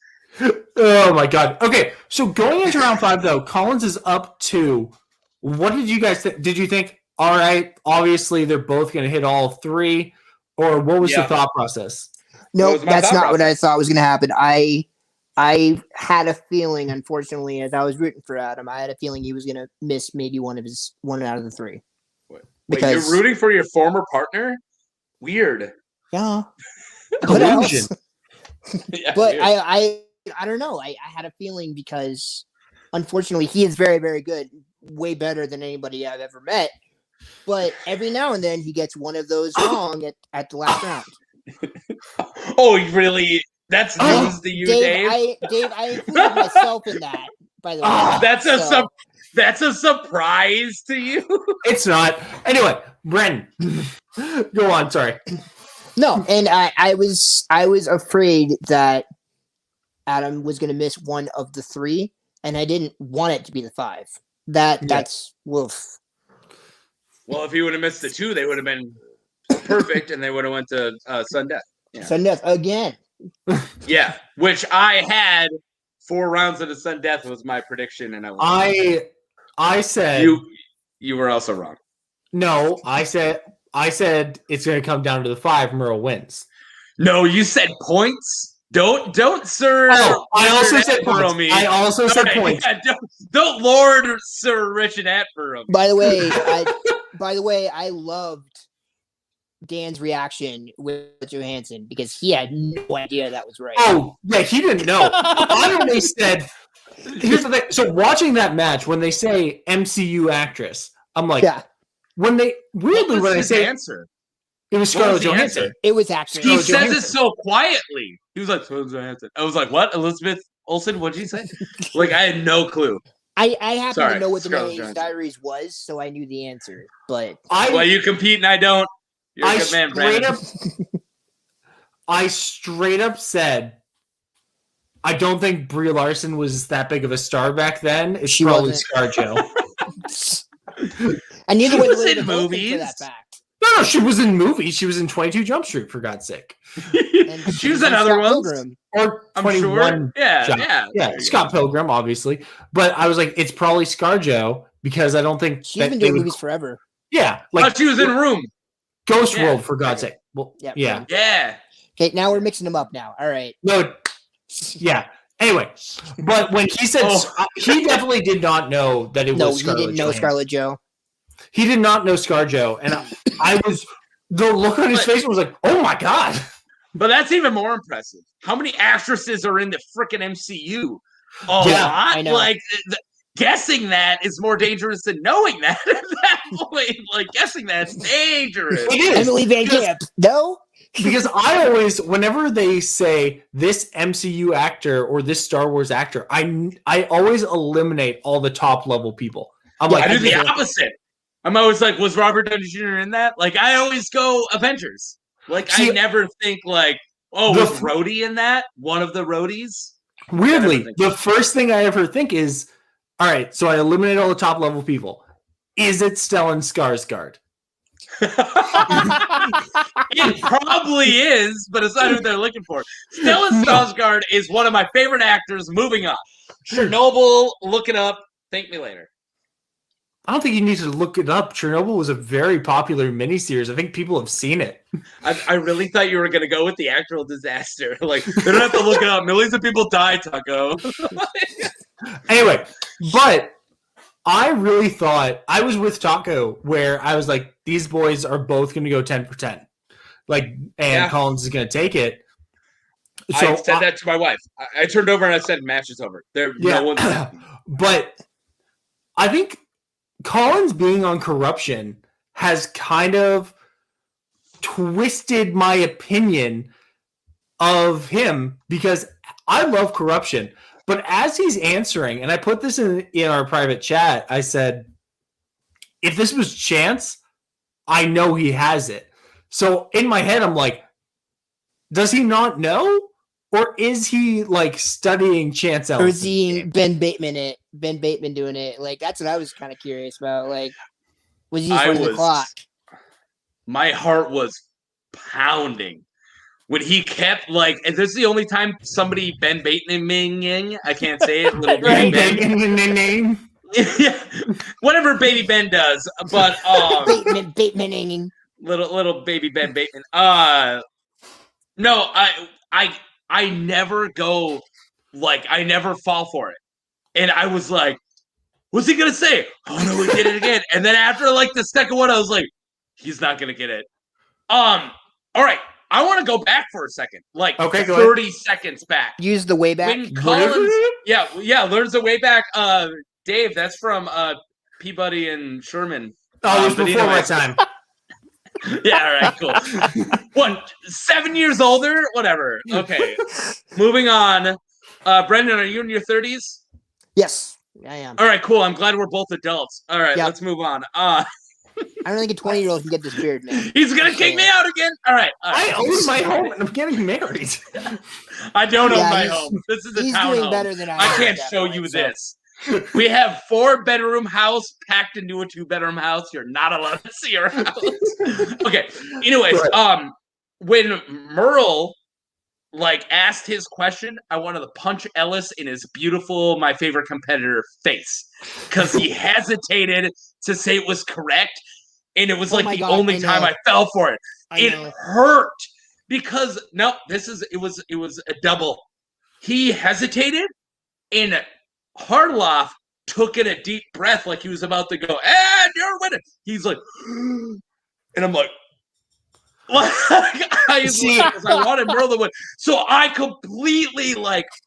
Oh my god. Okay, so going into round 5 though, Collins is up 2. What did you guys think? Did you think, all right, obviously they're both going to hit all 3, or what was the thought process? No, that's not what I thought was going to happen. I had a feeling, unfortunately, as I was rooting for Adam, I had a feeling he was going to miss maybe one out of the 3. Wait, you're rooting for your former partner? Weird. Yeah. Collusion. Yeah, But weird. I don't know. I had a feeling because, unfortunately, he is very, very good, way better than anybody I've ever met. But every now and then he gets one of those wrong at the last round. Oh, really? That's news to you, Dave? I included myself in that, by the way. That's a surprise to you? It's not. Anyway, Bren, go on. Sorry. No, and I was afraid that Adam was going to miss one of the 3, and I didn't want it to be the 5. That's woof. Well, if he would have missed the 2, they would have been perfect, and they would have went to sudden death. Yeah. Sudden death again. Yeah, which I had 4 rounds of the sudden death was my prediction, and I said you were also wrong. No, I said it's going to come down to the 5. Murrell wins. No, you said points. Don't, sir. Oh, I also said points. Me. I also said points. Yeah, don't Lord Sir Richard Attenborough. By the way, I loved Dan's reaction with Johansson because he had no idea that was right. Oh, yeah, he didn't know. I only said. Here's the thing. So watching that match, when they say MCU actress, I'm like, yeah. When they say answer, it was Scarlett Johansson. It was actually. He says it so quietly. He was like, Scarlett Johansson. I was like, what? Elizabeth Olsen? What did you say? Like, I had no clue. I happen to know what the Mayonnaise Diaries was, so I knew the answer. But well, you compete and I don't. You're a good man, Brandon. I straight up said, I don't think Brie Larson was that big of a star back then. It's probably ScarJo. And neither was in movies. For that fact. No, she was in movies. She was in 22 Jump Street, for God's sake. And she was in other ones. Pilgrim. Or 21 sure. Yeah. Scott Pilgrim, obviously. But I was like, it's probably ScarJo because I don't think she's been doing movies forever. Yeah. Like she was in Room. Ghost World, for God's sake. Well, yeah. Okay, now we're mixing them up now. All right. No. Yeah. Anyway, but when he said he definitely did not know that it was Scarlett. No, he didn't know Scarlett Jo. He did not know ScarJo, and I was the look on his face was like, "Oh my god!" But that's even more impressive. How many actresses are in the freaking MCU? A lot. I know. Like guessing that is more dangerous than knowing that at that point. Like guessing that's dangerous. It is. Emily Van Camp. No. Because I always, whenever they say this MCU actor or this Star Wars actor, I always eliminate all the top level people. I'm like, I do the opposite. I'm always like, was Robert Downey Jr. in that? Like, I always go Avengers. Like, I never think like, was Rhodey in that? One of the Rhodies? Weirdly, the first thing I ever think is, all right, so I eliminate all the top level people. Is it Stellan Skarsgård? It probably is, but it's not who they're looking for. Stellan Skarsgård is one of my favorite actors. Moving on. Chernobyl, look it up. Thank me later. I don't think you need to look it up. Chernobyl was a very popular miniseries. I think people have seen it. I really thought you were going to go with the actual disaster. Like, they don't have to look it up. Millions of people died, Taco. Anyway, but I really thought I was with Taco where I was like, these boys are both going to go 10 for 10. Like, and Collins is going to take it. So I said that to my wife. I turned over and I said, match is over. No one's. But I think Collins being on Corruption has kind of twisted my opinion of him because I love Corruption. But as he's answering, and I put this in our private chat, I said, if this was Chance, I know he has it. So in my head, I'm like, does he not know? Or is he like studying Chance Ellison? Or is he Ben Bateman doing it? Like, that's what I was kind of curious about. Like, was he just running the clock? My heart was pounding when he kept like, and this is the only time somebody Ben Bateman, I can't say it, little baby Ben. Yeah, whatever baby Ben does, but Bateman. little baby Ben Bateman. No, I never go like I never fall for it, and I was like, what's he gonna say? Oh no, he did it again. And then after like the second one, I was like, he's not gonna get it. All right. I want to go back for a second, like 30 seconds back. Use the way back. When Collins, yeah, learns the way back. Dave, that's from Peabody and Sherman. Oh, it was before my time. Yeah, all right, cool. What, 7 years older? Whatever. Okay. Moving on. Brendan, are you in your 30s? Yes, I am. All right, cool. I'm glad we're both adults. All right, let's move on. I don't think a 20-year-old can get this beard, man. He's going to kick me out again. All right. I own my home and I'm getting married. I don't own my home. This is a townhome. He's doing better than I can't show you this. We have 4-bedroom house packed into a 2-bedroom house. You're not allowed to see our house. Okay. Anyways, when Murrell like asked his question, I wanted to punch Ellis in his beautiful, my favorite competitor face because he hesitated to say it was correct, and it was like the only time I fell for it. It hurt because it was a double. He hesitated, and Harloff took in a deep breath like he was about to go, and you're winning. He's like, and I'm like, I wanted Murrell to win. So I completely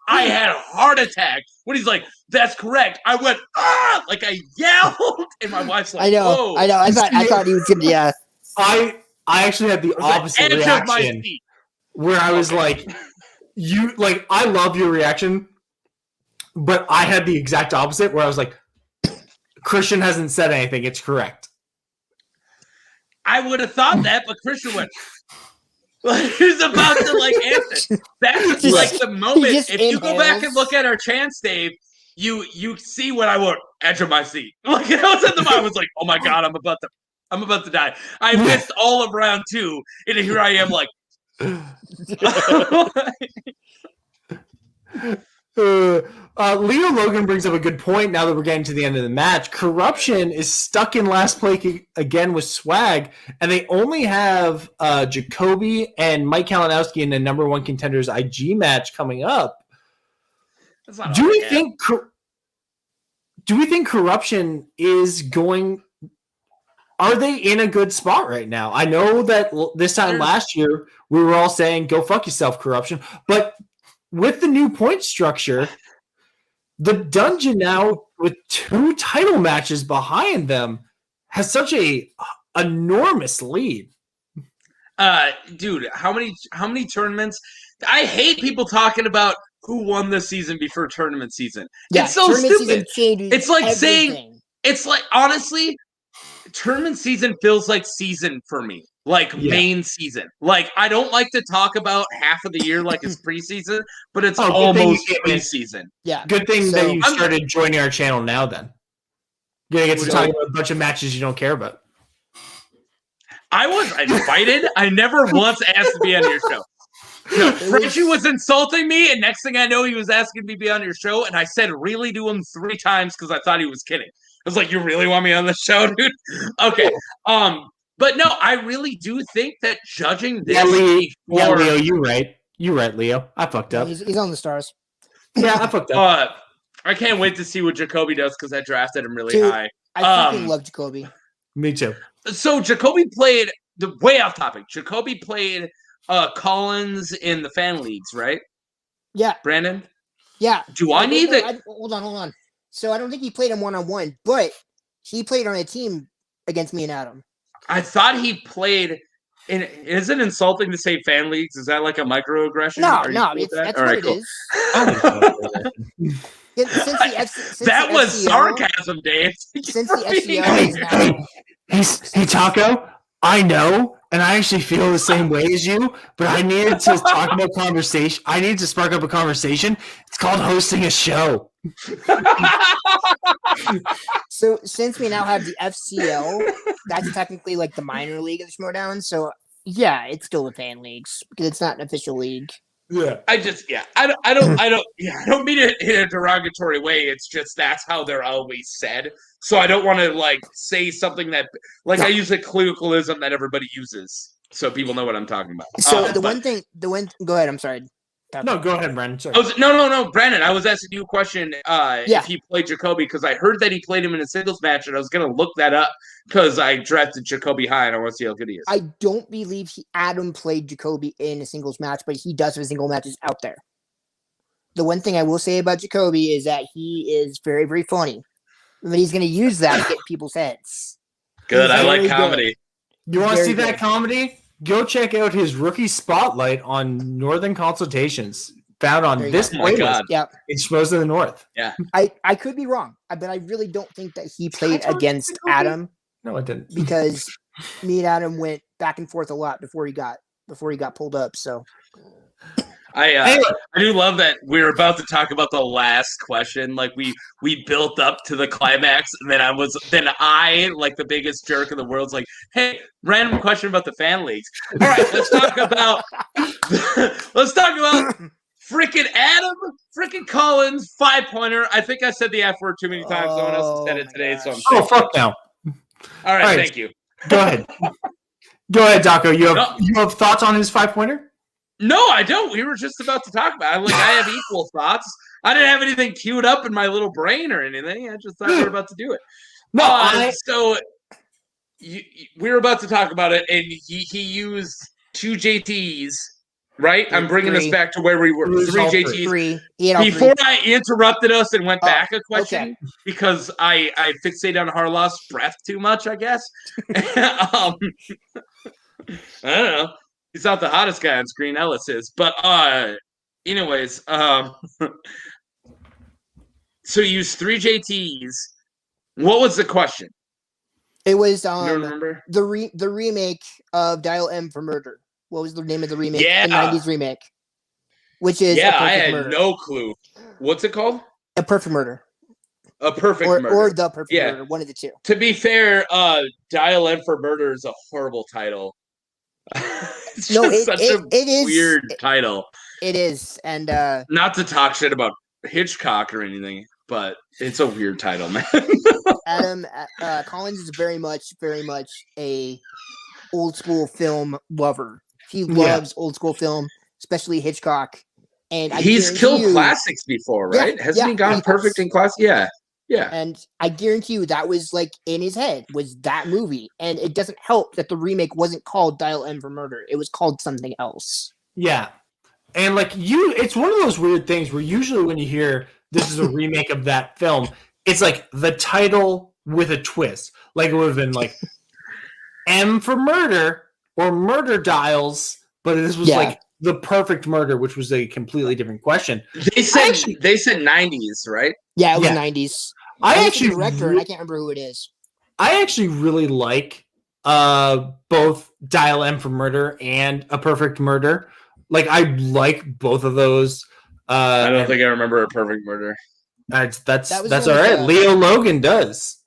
I had a heart attack when he's like, that's correct. I went, ah, like I yelled, and my wife's like, I know. whoa. I thought he was gonna, yeah. I actually had the opposite reaction where I was like, I love your reaction, but I had the exact opposite where I was like, Christian hasn't said anything. It's correct. I would have thought that, but Christian went. He's about to answer. That's the moment. If you go back and look at our chance, Dave, you see when I went edge of my seat. Like I was at the moment, I was like, oh my god, I'm about to die. I missed all of round 2, and here I am like. Leo Logan brings up a good point now that we're getting to the end of the match. Corruption is stuck in last place again with Swag, and they only have Jacoby and Mike Kalinowski in the number 1 contenders IG match coming up. Do we think Corruption is going? Are they in a good spot right now? I know that this time last year we were all saying go fuck yourself, Corruption, but with the new point structure, the Dungeon now with 2 title matches behind them has such a enormous lead. Dude, how many tournaments? I hate people talking about who won the season before tournament season. Yeah, it's so stupid. It's like saying, it's like, honestly, tournament season feels like season for me. Main season. I don't like to talk about half of the year like it's preseason, but it's almost preseason. Yeah. Good thing that you started joining our channel now then. You're going to get to talk about a bunch of matches you don't care about. I was invited. I never once asked to be on your show. No, Frenchie was insulting me, and next thing I know, he was asking me to be on your show, and I said really to him 3 times because I thought he was kidding. I was like, you really want me on the show, dude? Okay. But no, I really do think that judging this. Leo, you're right. You're right, Leo. I fucked up. He's on the stars. Yeah, I fucked up. I can't wait to see what Jacoby does because I drafted him really high. I fucking love Jacoby. Me too. So Jacoby played way off topic. Jacoby played Collins in the fan leagues, right? Yeah. Brandon? Yeah. Do I need that? Hold on. So I don't think he played him 1-on-1, but He played on a team against me and Adam. I thought he played. And is it insulting to say fan leagues? Is that like a microaggression? No, Are you no, cool with that? that's All what right, it cool. is. Since That the was FCL sarcasm, Dave. Since the FCL is now, Hey, Taco, I know, and I actually feel the same way as you, but I needed to talk about conversation. I needed to spark up a conversation. It's called hosting a show. so since we now have the FCL, that's technically like the minor league of the Schmodown. So yeah, it's still the fan leagues because it's not an official league. Yeah. I don't mean it in a derogatory way. It's just that's how they're always said. So I don't want to like say something that like I use a colloquialism that everybody uses, so people know what I'm talking about. So go ahead. I'm sorry. No, go ahead, Brandon. Sorry. No, Brandon. I was asking you a question. Yeah. If he played Jacoby, because I heard that he played him in a singles match, and I was gonna look that up because I drafted Jacoby high, and I want to see how good he is. I don't believe Adam played Jacoby in a singles match, but he does have single matches out there. The one thing I will say about Jacoby is that he is very, very funny, but he's going to use that to get people's heads. Good. I like comedy. You want to see that comedy? Go check out his rookie spotlight on Northern Consultations, found on this playlist. Yep. It shows in the North. Yeah. I could be wrong, but I really don't think that he played against Adam. No, I didn't. Because me and Adam went back and forth a lot before he got pulled up. So I do love that we're about to talk about the last question. Like we built up to the climax, and then I like the biggest jerk in the world, is like, hey, random question about the fan leagues. All right, let's talk about freaking Adam freaking Collins 5-pointer. I think I said the F word too many times. No one else has said it today, so I'm fuck now. All right, thank you. Go ahead. Go ahead, Daco. You have thoughts on his 5-pointer? No, I don't. We were just about to talk about it. I have equal thoughts. I didn't have anything queued up in my little brain or anything. I just thought we were about to do it. We were about to talk about it, and he used 2 JTs, right? I'm bringing us back to where we were. 3 JTs. Before I interrupted us and went back a question, because I fixate on Harloff's breath too much, I guess. I don't know. He's not the hottest guy on screen. Ellis is. But anyways, so you used 3 JTs. What was the question? It was you don't remember? the remake of Dial M for Murder. What was the name of the remake? Yeah. The 90s remake. Which is I had no clue. What's it called? A Perfect Murder. A Perfect Murder. Or The Perfect Murder. One of the two. To be fair, Dial M for Murder is a horrible title. It's such a weird title. It is, and not to talk shit about Hitchcock or anything, but it's a weird title, man. Adam Collins is very much a old school film lover. He loves old school film, especially Hitchcock. And he's killed classics before, right? Yeah, Hasn't he gone perfect in class? Yeah. Yeah. And I guarantee you that was like in his head was that movie. And it doesn't help that the remake wasn't called Dial M for Murder. It was called something else. Yeah. And like it's one of those weird things where usually when you hear this is a remake of that film, it's like the title with a twist. Like it would have been like M for Murder or Murder Dials, but this was like The Perfect Murder, which was a completely different question. They said 90s, right? Yeah, it was 90s. I actually director, and I can't remember who it is. I actually really like both Dial M for Murder and A Perfect Murder. Like I like both of those. I don't think I remember A Perfect Murder. That's all right. Leo Logan does.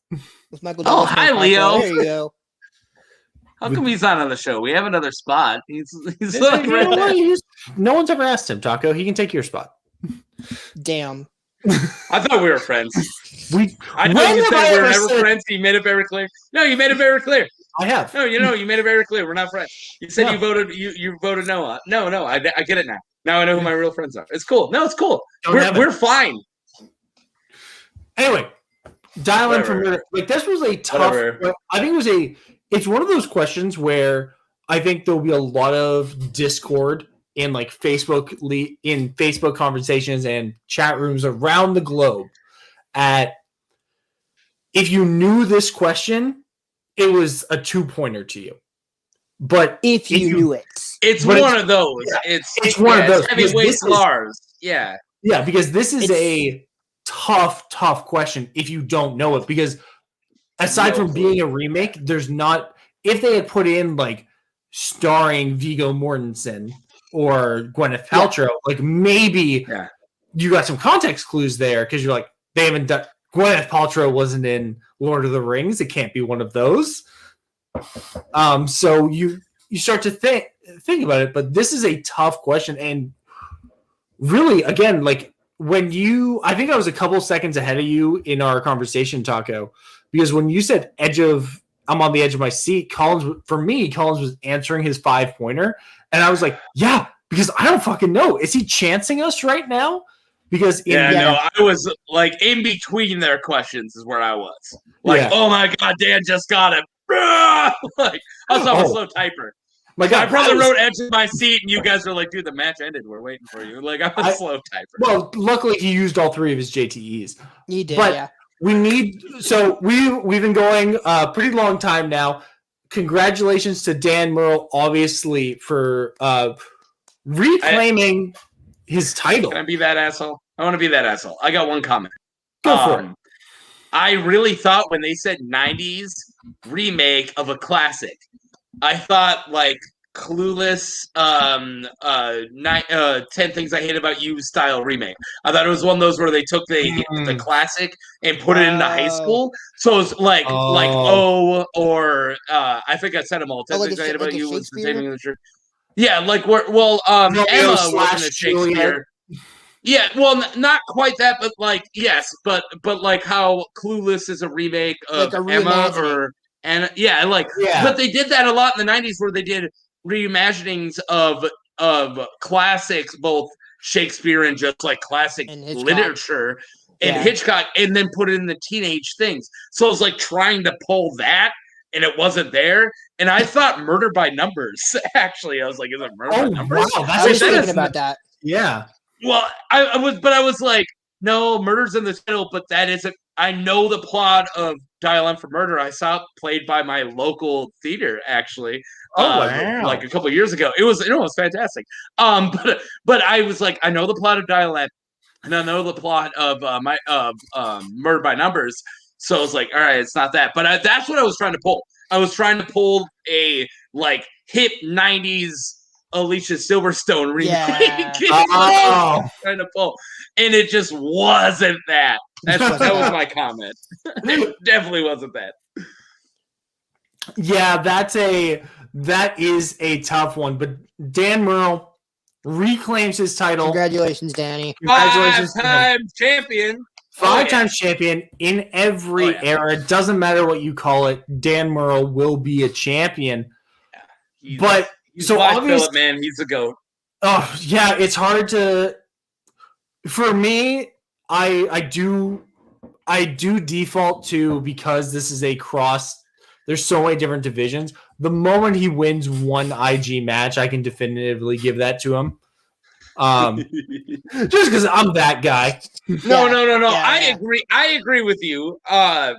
Oh, hi, Leo. There you go. How come he's not on the show? We have another spot. He's like, no one's ever asked him, Taco. He can take your spot. Damn. I thought we were friends. I know when you have said I we were ever never said- friends. You made it very clear. No, you made it very clear. I have. No, you made it very clear. We're not friends. You said you voted no. No, I get it now. Now I know who my real friends are. It's cool. No, it's cool. We're fine. Anyway, Dial M for Murder. Like this was a tough. I think it's one of those questions where I think there'll be a lot of discord in like Facebook conversations and chat rooms around the globe at if you knew this question, it was a 2-pointer to you. But if you knew it. It's one of those. Yeah, it's one of those. Heavyweights Lars. Yeah. Yeah, because this is a tough question if you don't know it. Because aside from being a remake, there's not. If they had put in like starring Viggo Mortensen or Gwyneth Paltrow, like maybe you got some context clues there because you're like they haven't done. Gwyneth Paltrow wasn't in Lord of the Rings. It can't be one of those. So you start to think about it, but this is a tough question, and really, again, like when I think I was a couple seconds ahead of you in our conversation, Taco, because when you said I'm on the edge of my seat, Collins was answering his 5-pointer, and I was like, yeah, because I don't fucking know. Is he chancing us right now? Because I was like in between their questions is where I was. Like, oh my god, Dan just got it. Like I was a slow typer. My God, I probably wrote edge of my seat, and you guys are like, dude, the match ended. We're waiting for you. Like I'm a slow typer. Well, luckily he used all 3 of his JTEs. He did, but we've been going a pretty long time now. Congratulations to Dan Murrell, obviously, for reclaiming his title. Can I be that asshole? I want to be that asshole. I got one comment. Go for it. I really thought when they said 90s remake of a classic, I thought like Clueless, 10 Things I Hate About You style remake. I thought it was one of those where they took the classic and put it into high school. So it's like or I think I said them all. 10 Things I Hate About You was the Taming of the Shrew. Yeah, like Emma wasn't a Shakespeare. Yeah, well, not quite that, but like yes, but like how Clueless is a remake of like Emma but they did that a lot in the 90s where they did reimaginings of classics, both Shakespeare and just like classic literature and Hitchcock, and then put it in the teenage things. So it was like trying to pull that, and it wasn't there. And I thought Murder by Numbers. Actually, I was like, is it Murder by Numbers? Wow, I was thinking about that. Yeah. Well, I was like, no, murder's in the title, but that isn't. I know the plot of Dial M for Murder. I saw it played by my local theater, actually. Wow. Like a couple of years ago. It was fantastic. But I was like, I know the plot of Dial M, and I know the plot of Murder by Numbers. So I was like, all right, it's not that. But that's what I was trying to pull. I was trying to pull a like hip 90s Alicia Silverstone remake. Oh. Trying to pull, and it just wasn't that. That was my comment. It definitely wasn't that. Yeah, that is a tough one. But Dan Murrell reclaims his title. Congratulations, Danny. Congratulations, 5-time champion. 5-time champion in every era. It doesn't matter what you call it. Dan Murrell will be a champion. Yeah, he's obviously, man, he's a GOAT. Oh yeah, it's hard to. For me, I do default to, because this is a cross. There's so many different divisions. The moment he wins one IG match, I can definitively give that to him. Just because I'm that guy. No. Yeah, I agree with you. Right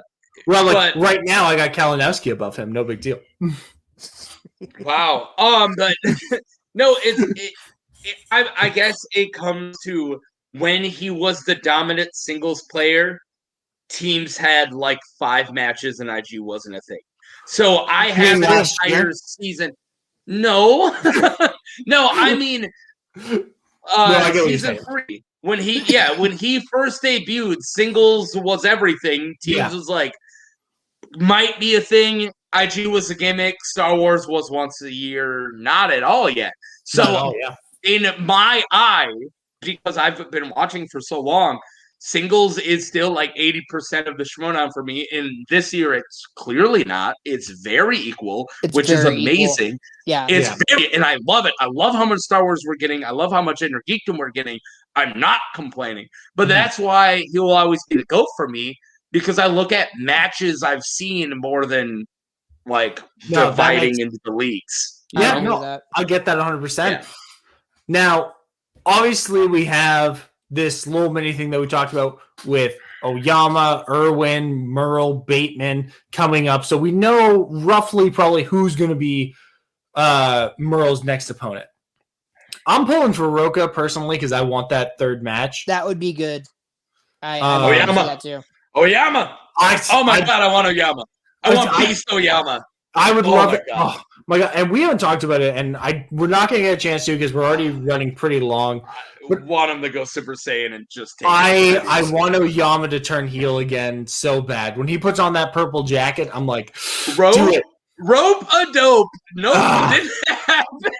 now, I got Kalinowski above him. No big deal. Wow. But no, I guess it comes to when he was the dominant singles player, teams had like 5 matches and IG wasn't a thing. So I had an entire season. No. No, I mean season 3. When he first debuted, singles was everything. Teams was like, might be a thing. IG was a gimmick. Star Wars was once a year, not at all yet. So in my eye, because I've been watching for so long, singles is still like 80% of the Schmodown for me. And this year, it's clearly not. It's very equal, which is amazing. Yeah, and I love it. I love how much Star Wars we're getting. I love how much Inner Geekdom we're getting. I'm not complaining, but that's why he'll always be the GOAT for me, because I look at matches I've seen more than like dividing into the leagues. Yeah, I get that 100%. Yeah. Now, obviously, we have this little mini thing that we talked about with Oyama, Irwin, Murrell, Bateman coming up. So we know roughly probably who's going to be Murrell's next opponent. I'm pulling for Roca personally because I want that third match. That would be good. I Oyama. want to see that too. Oyama. Oh my God, I want Oyama. I want Beast Oyama. I would love it. God. Oh my God. And we haven't talked about it, and we're not going to get a chance to because we're already running pretty long. I want him to go Super Saiyan and just take I want Oyama to turn heel again so bad. When he puts on that purple jacket, I'm like, rope a dope. Nope, didn't happen.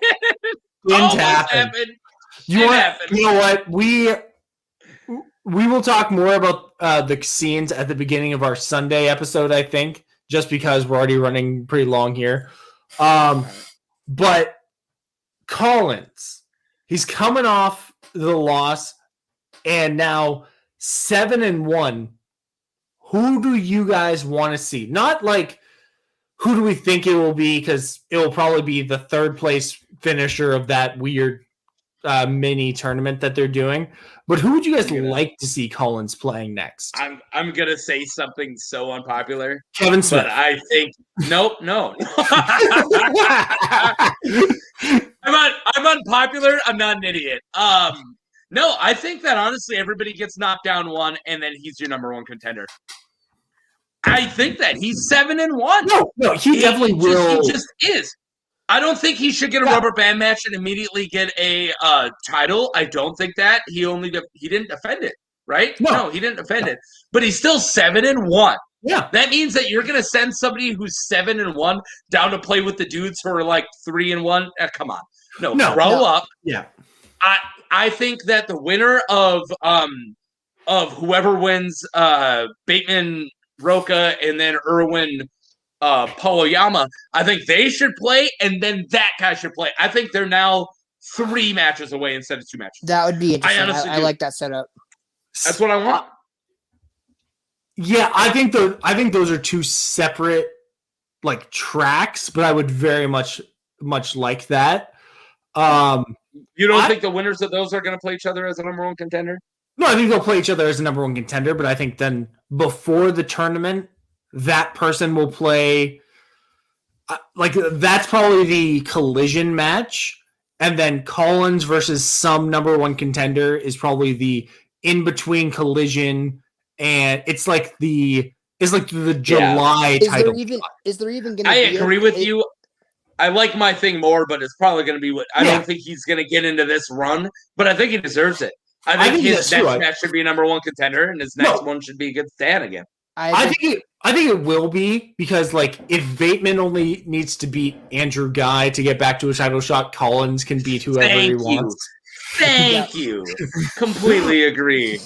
Didn't happen. You know what? We will talk more about the scenes at the beginning of our Sunday episode, I think, just because we're already running pretty long here. But Collins, he's coming off the loss and now 7-1. Who do you guys want to see? Not like who do we think it will be, because it will probably be the third place finisher of that weird mini tournament that they're doing. But who would you guys like to see Collins playing next? I'm gonna say something so unpopular, Kevin Smith. but I think no. I'm unpopular. I'm not an idiot. No, I think that honestly everybody gets knocked down one, and then he's your number one contender. I think that he's 7-1. No, he definitely will. He just is. I don't think he should get a rubber band match and immediately get a title. I don't think that. He didn't defend it, right? No, he didn't defend it. But he's still 7-1. Yeah. That means that you're gonna send somebody who's 7-1 down to play with the dudes who are like 3-1. Come on. No, grow up. Yeah. I think that the winner of whoever wins Bateman, Roca, and then Irwin, Paul Oyama, I think they should play, and then that guy should play. I think they're now 3 matches away instead of 2 matches. That would be interesting. I like that setup. That's what I want. Yeah, I think those are 2 separate like tracks, but I would very much like that. You don't think the winners of those are going to play each other as a number one contender? No, I think they'll play each other as a number one contender, but I think then before the tournament, that person will play like that's probably the collision match, and then Collins versus some number one contender is probably the in between collision, and it's like the July title. Is there even going to? I agree with you. I like my thing more, but it's probably going to be what I don't think he's going to get into this run, but I think he deserves it. I think his next match should be a number one contender, and his next one should be against Dan again. I think it will be, because like if Bateman only needs to beat Andrew Guy to get back to a title shot, Collins can beat whoever he wants. Thank you. Completely agree.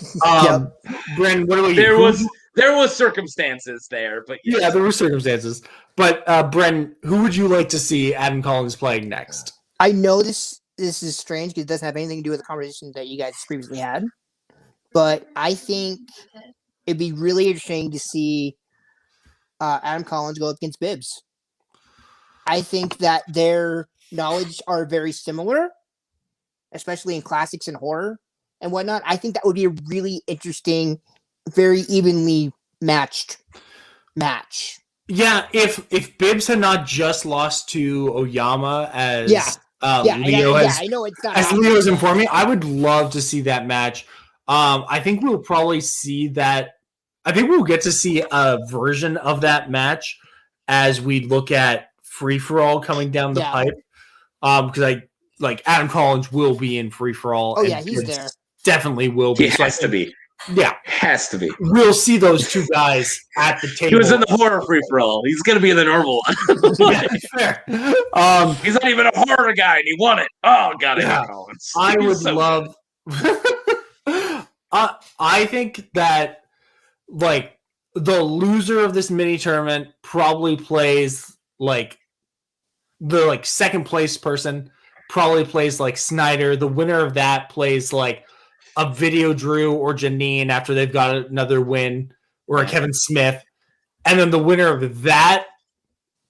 Bren, what about you? There was circumstances there, but yes. Yeah, there were circumstances. But Bren, who would you like to see Adam Collins playing next? I know this is strange because it doesn't have anything to do with the conversation that you guys previously had, but I think it'd be really interesting to see Adam Collins go up against Bibbs. I think that their knowledge are very similar, especially in classics and horror and whatnot. I think that would be a really interesting, very evenly matched match. Yeah, if Bibbs had not just lost to Oyama as Leo has informed me, I would love to see that match. I think we'll probably see that. I think we'll get to see a version of that match as we look at Free For All coming down the pipe. Because Adam Collins will be in Free For All. Oh yeah, he's there. Definitely will be. He has to be. Yeah, has to be. We'll see those 2 guys at the table. He was in the horror Free For All. He's going to be in the normal one. Yeah, fair. He's not even a horror guy, and he won it. Oh God, Adam Collins. I would love. I think that like the loser of this mini tournament probably plays like the second place person probably plays like Snyder. The winner of that plays like a Video Drew or Janine after they've got another win, or a Kevin Smith. And then the winner of that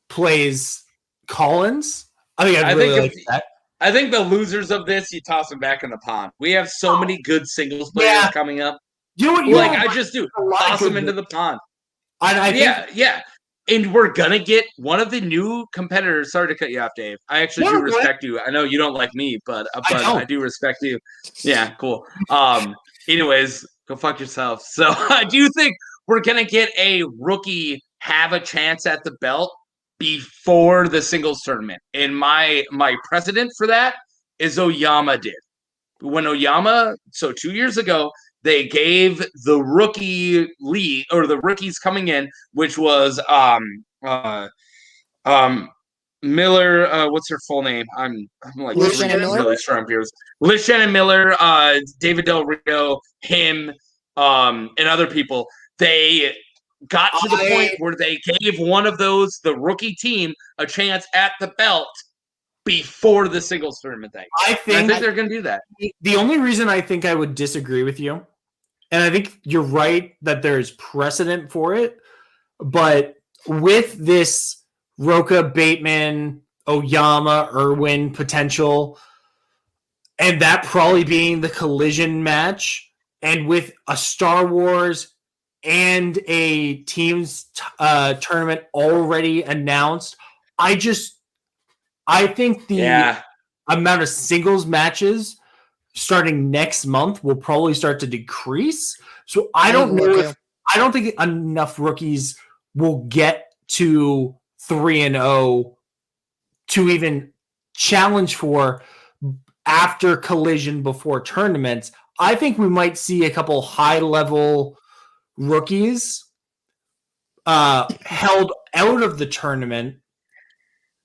plays Collins. I think I'd really like that. I think the losers of this, you toss them back in the pond. We have so many good singles players coming up. You know what? Like, I just do. A lot of Toss them good- into the pond. I think, Yeah. And we're gonna get one of the new competitors. Sorry to cut you off, Dave. I actually No, do go respect you. I know you don't like me, but don't. I do respect you. Yeah, cool. Anyways, go fuck yourself. So I do think we're gonna get a rookie have a chance at the belt before the singles tournament. And my precedent for that is Oyama did. When Oyama, so 2 years ago, they gave the rookie league or the rookies coming in, which was Miller. What's her full name? I'm like Liz Shannon Miller? really strong here. Liz Shannon Miller, David Del Rio, him, and other people. They got to the point where they gave one of those, the rookie team, a chance at the belt before the singles tournament thing. I think they're going to do that. The only reason I think I would disagree with you, and I think you're right that there's precedent for it, but with this Roka, Bateman, Oyama, Irwin potential, and that probably being the collision match, and with a Star Wars and a teams tournament already announced, I think the amount of singles matches starting next month will probably start to decrease. So I don't think enough rookies will get to 3-0 to even challenge for after collision before tournaments. I think we might see a couple high level rookies held out of the tournament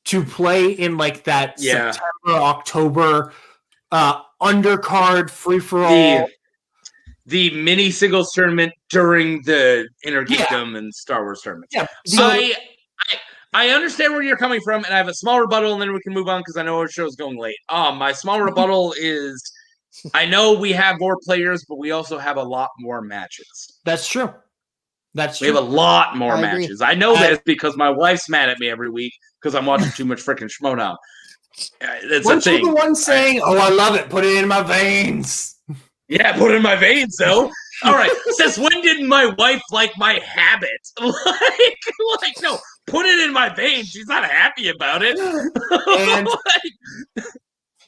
to play in like that September, October undercard free-for-all. The mini singles tournament during the Inner Geekdom and Star Wars tournament. Yeah. So I understand where you're coming from, and I have a small rebuttal, and then we can move on because I know our show's going late. My small rebuttal is I know we have more players, but we also have a lot more matches. That's true. We have a lot more matches. I know this because my wife's mad at me every week because I'm watching too much freaking Schmodown. That's Weren't you the one saying, "Oh, I love it. Put it in my veins." Yeah, put it in my veins, though. All right. Since when did my wife like my habit? like, no, put it in my veins. She's not happy about it.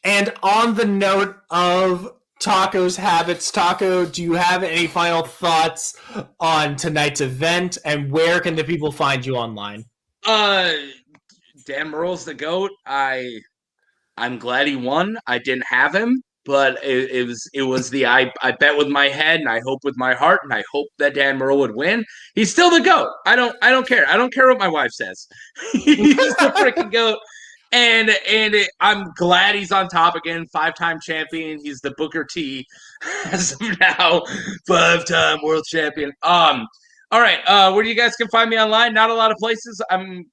And on the note of Taco's habits, Taco, do you have any final thoughts on tonight's event, and where can the people find you online? Dan Murrell's the GOAT. I'm glad he won. I didn't have him, but it was the I bet with my head and I hope with my heart, and I hope that Dan Murrell would win. He's still the GOAT. I don't care. I don't care what my wife says. He's the freaking GOAT. And I'm glad he's on top again. 5-time champion. He's the Booker T as of now. 5-time world champion. All right. Where you guys can find me online? Not a lot of places. I'm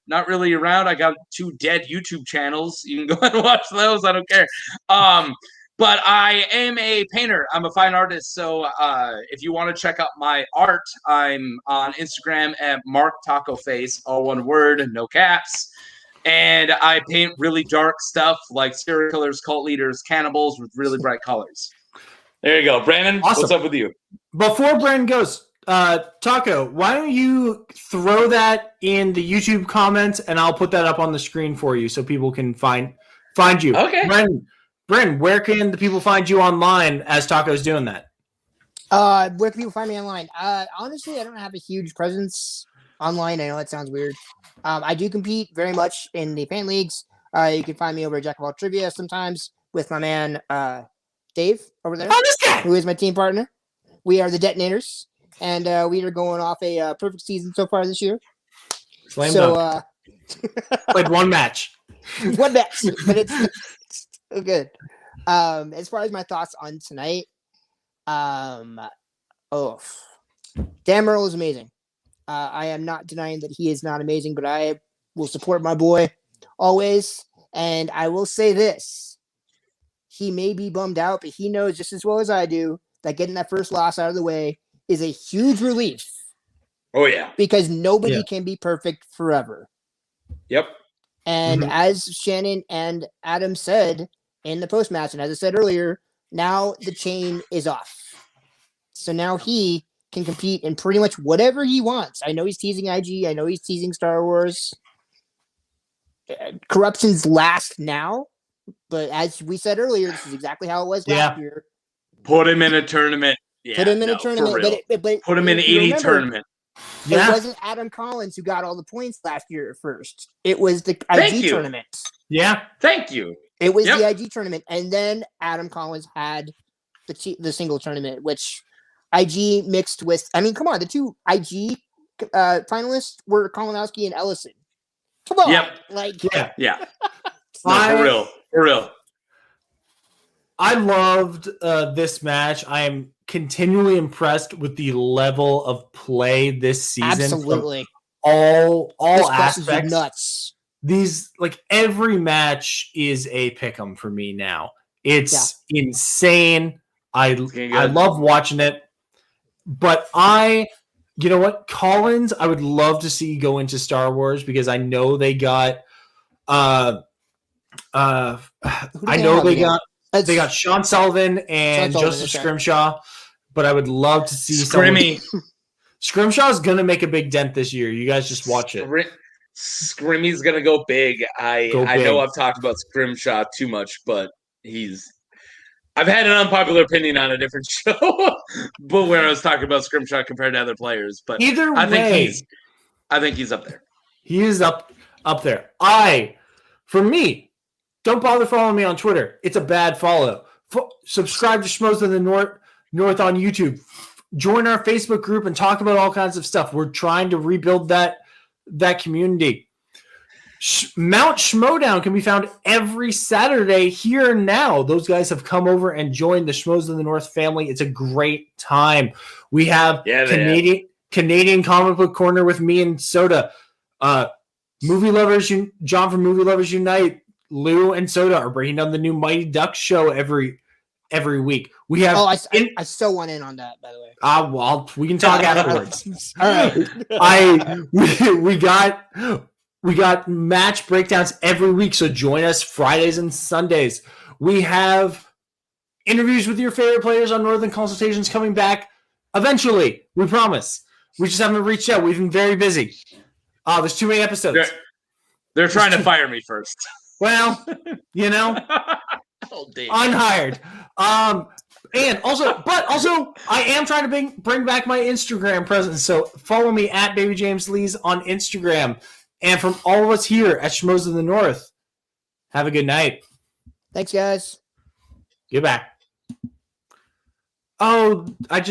not really around. I got 2 dead YouTube channels. You can go and watch those. I don't care. But I am a painter. I'm a fine artist. So if you want to check out my art, I'm on Instagram at Mark Taco Face, all one word, no caps. And I paint really dark stuff like serial killers, cult leaders, cannibals with really bright colors. There you go. Brandon, awesome. What's up with you? Before Brandon goes, Taco, why don't you throw that in the YouTube comments, and I'll put that up on the screen for you so people can find you. Okay. Brandon, where can the people find you online as Taco's doing that? Where can people find me online? Honestly, I don't have a huge presence online. I know that sounds weird. I do compete very much in the paint leagues. You can find me over at Jack of All Trivia sometimes with my man Dave over there, who is my team partner. We are the Detonators, and we are going off a perfect season so far this year. Played one match. One match, but it's so good. As far as my thoughts on tonight, Dan Murrell is amazing. I am not denying that he is not amazing, but I will support my boy always. And I will say this. He may be bummed out, but he knows just as well as I do that getting that first loss out of the way is a huge relief. Oh, yeah. Because nobody can be perfect forever. Yep. And as Shannon and Adam said in the post-match, and as I said earlier, now the chain is off. So now he can compete in pretty much whatever he wants. I know he's teasing IG. I know he's teasing Star Wars. Corruption's last now, but as we said earlier, this is exactly how it was last year. Put him in a tournament. Yeah, put him in a tournament, but put him in any tournament. It wasn't Adam Collins who got all the points last year at first. It was the IG tournament. Yeah. Thank you. It was the IG tournament, and then Adam Collins had the single tournament, which IG mixed with. I mean, come on, the two IG finalists were Kolonowski and Ellison. Come on, yeah. No, for real. I loved this match. I am continually impressed with the level of play this season. Absolutely, all this aspects. Nuts. These every match is a pick'em for me now. It's insane. I love watching it. But you know what, Collins, I would love to see go into Star Wars because I know they got they got Sean Sullivan and Joseph Scrimshaw, but I would love to see Scrimshaw is gonna make a big dent this year. You guys just watch it. Scrimmy's gonna go big. I know I've talked about Scrimshaw too much, but I've had an unpopular opinion on a different show, but where I was talking about Scrimshaw compared to other players. But either way, I think he's up there. He is up there. For me, don't bother following me on Twitter. It's a bad follow. Subscribe to Schmoes of the North on YouTube. Join our Facebook group and talk about all kinds of stuff. We're trying to rebuild that community. Mount Schmodown can be found every Saturday here and now. Those guys have come over and joined the Schmoes of the North family. It's a great time. We have Canadian Comic Book Corner with me and Soda. Movie Lovers, John from Movie Lovers Unite, Lou and Soda are bringing down the new Mighty Ducks show every week. We have. I still want in on that, by the way. Well, we can talk afterwards. All right. We got match breakdowns every week, so join us Fridays and Sundays. We have interviews with your favorite players on Northern Consultations coming back eventually. We promise. We just haven't reached out. We've been very busy. There's too many episodes. They're trying to fire me first. Well, unhired. And also, I am trying to bring back my Instagram presence. So follow me at Baby James Lees on Instagram. And from all of us here at Schmoes of the North, have a good night. Thanks, guys. Goodbye. Oh, I just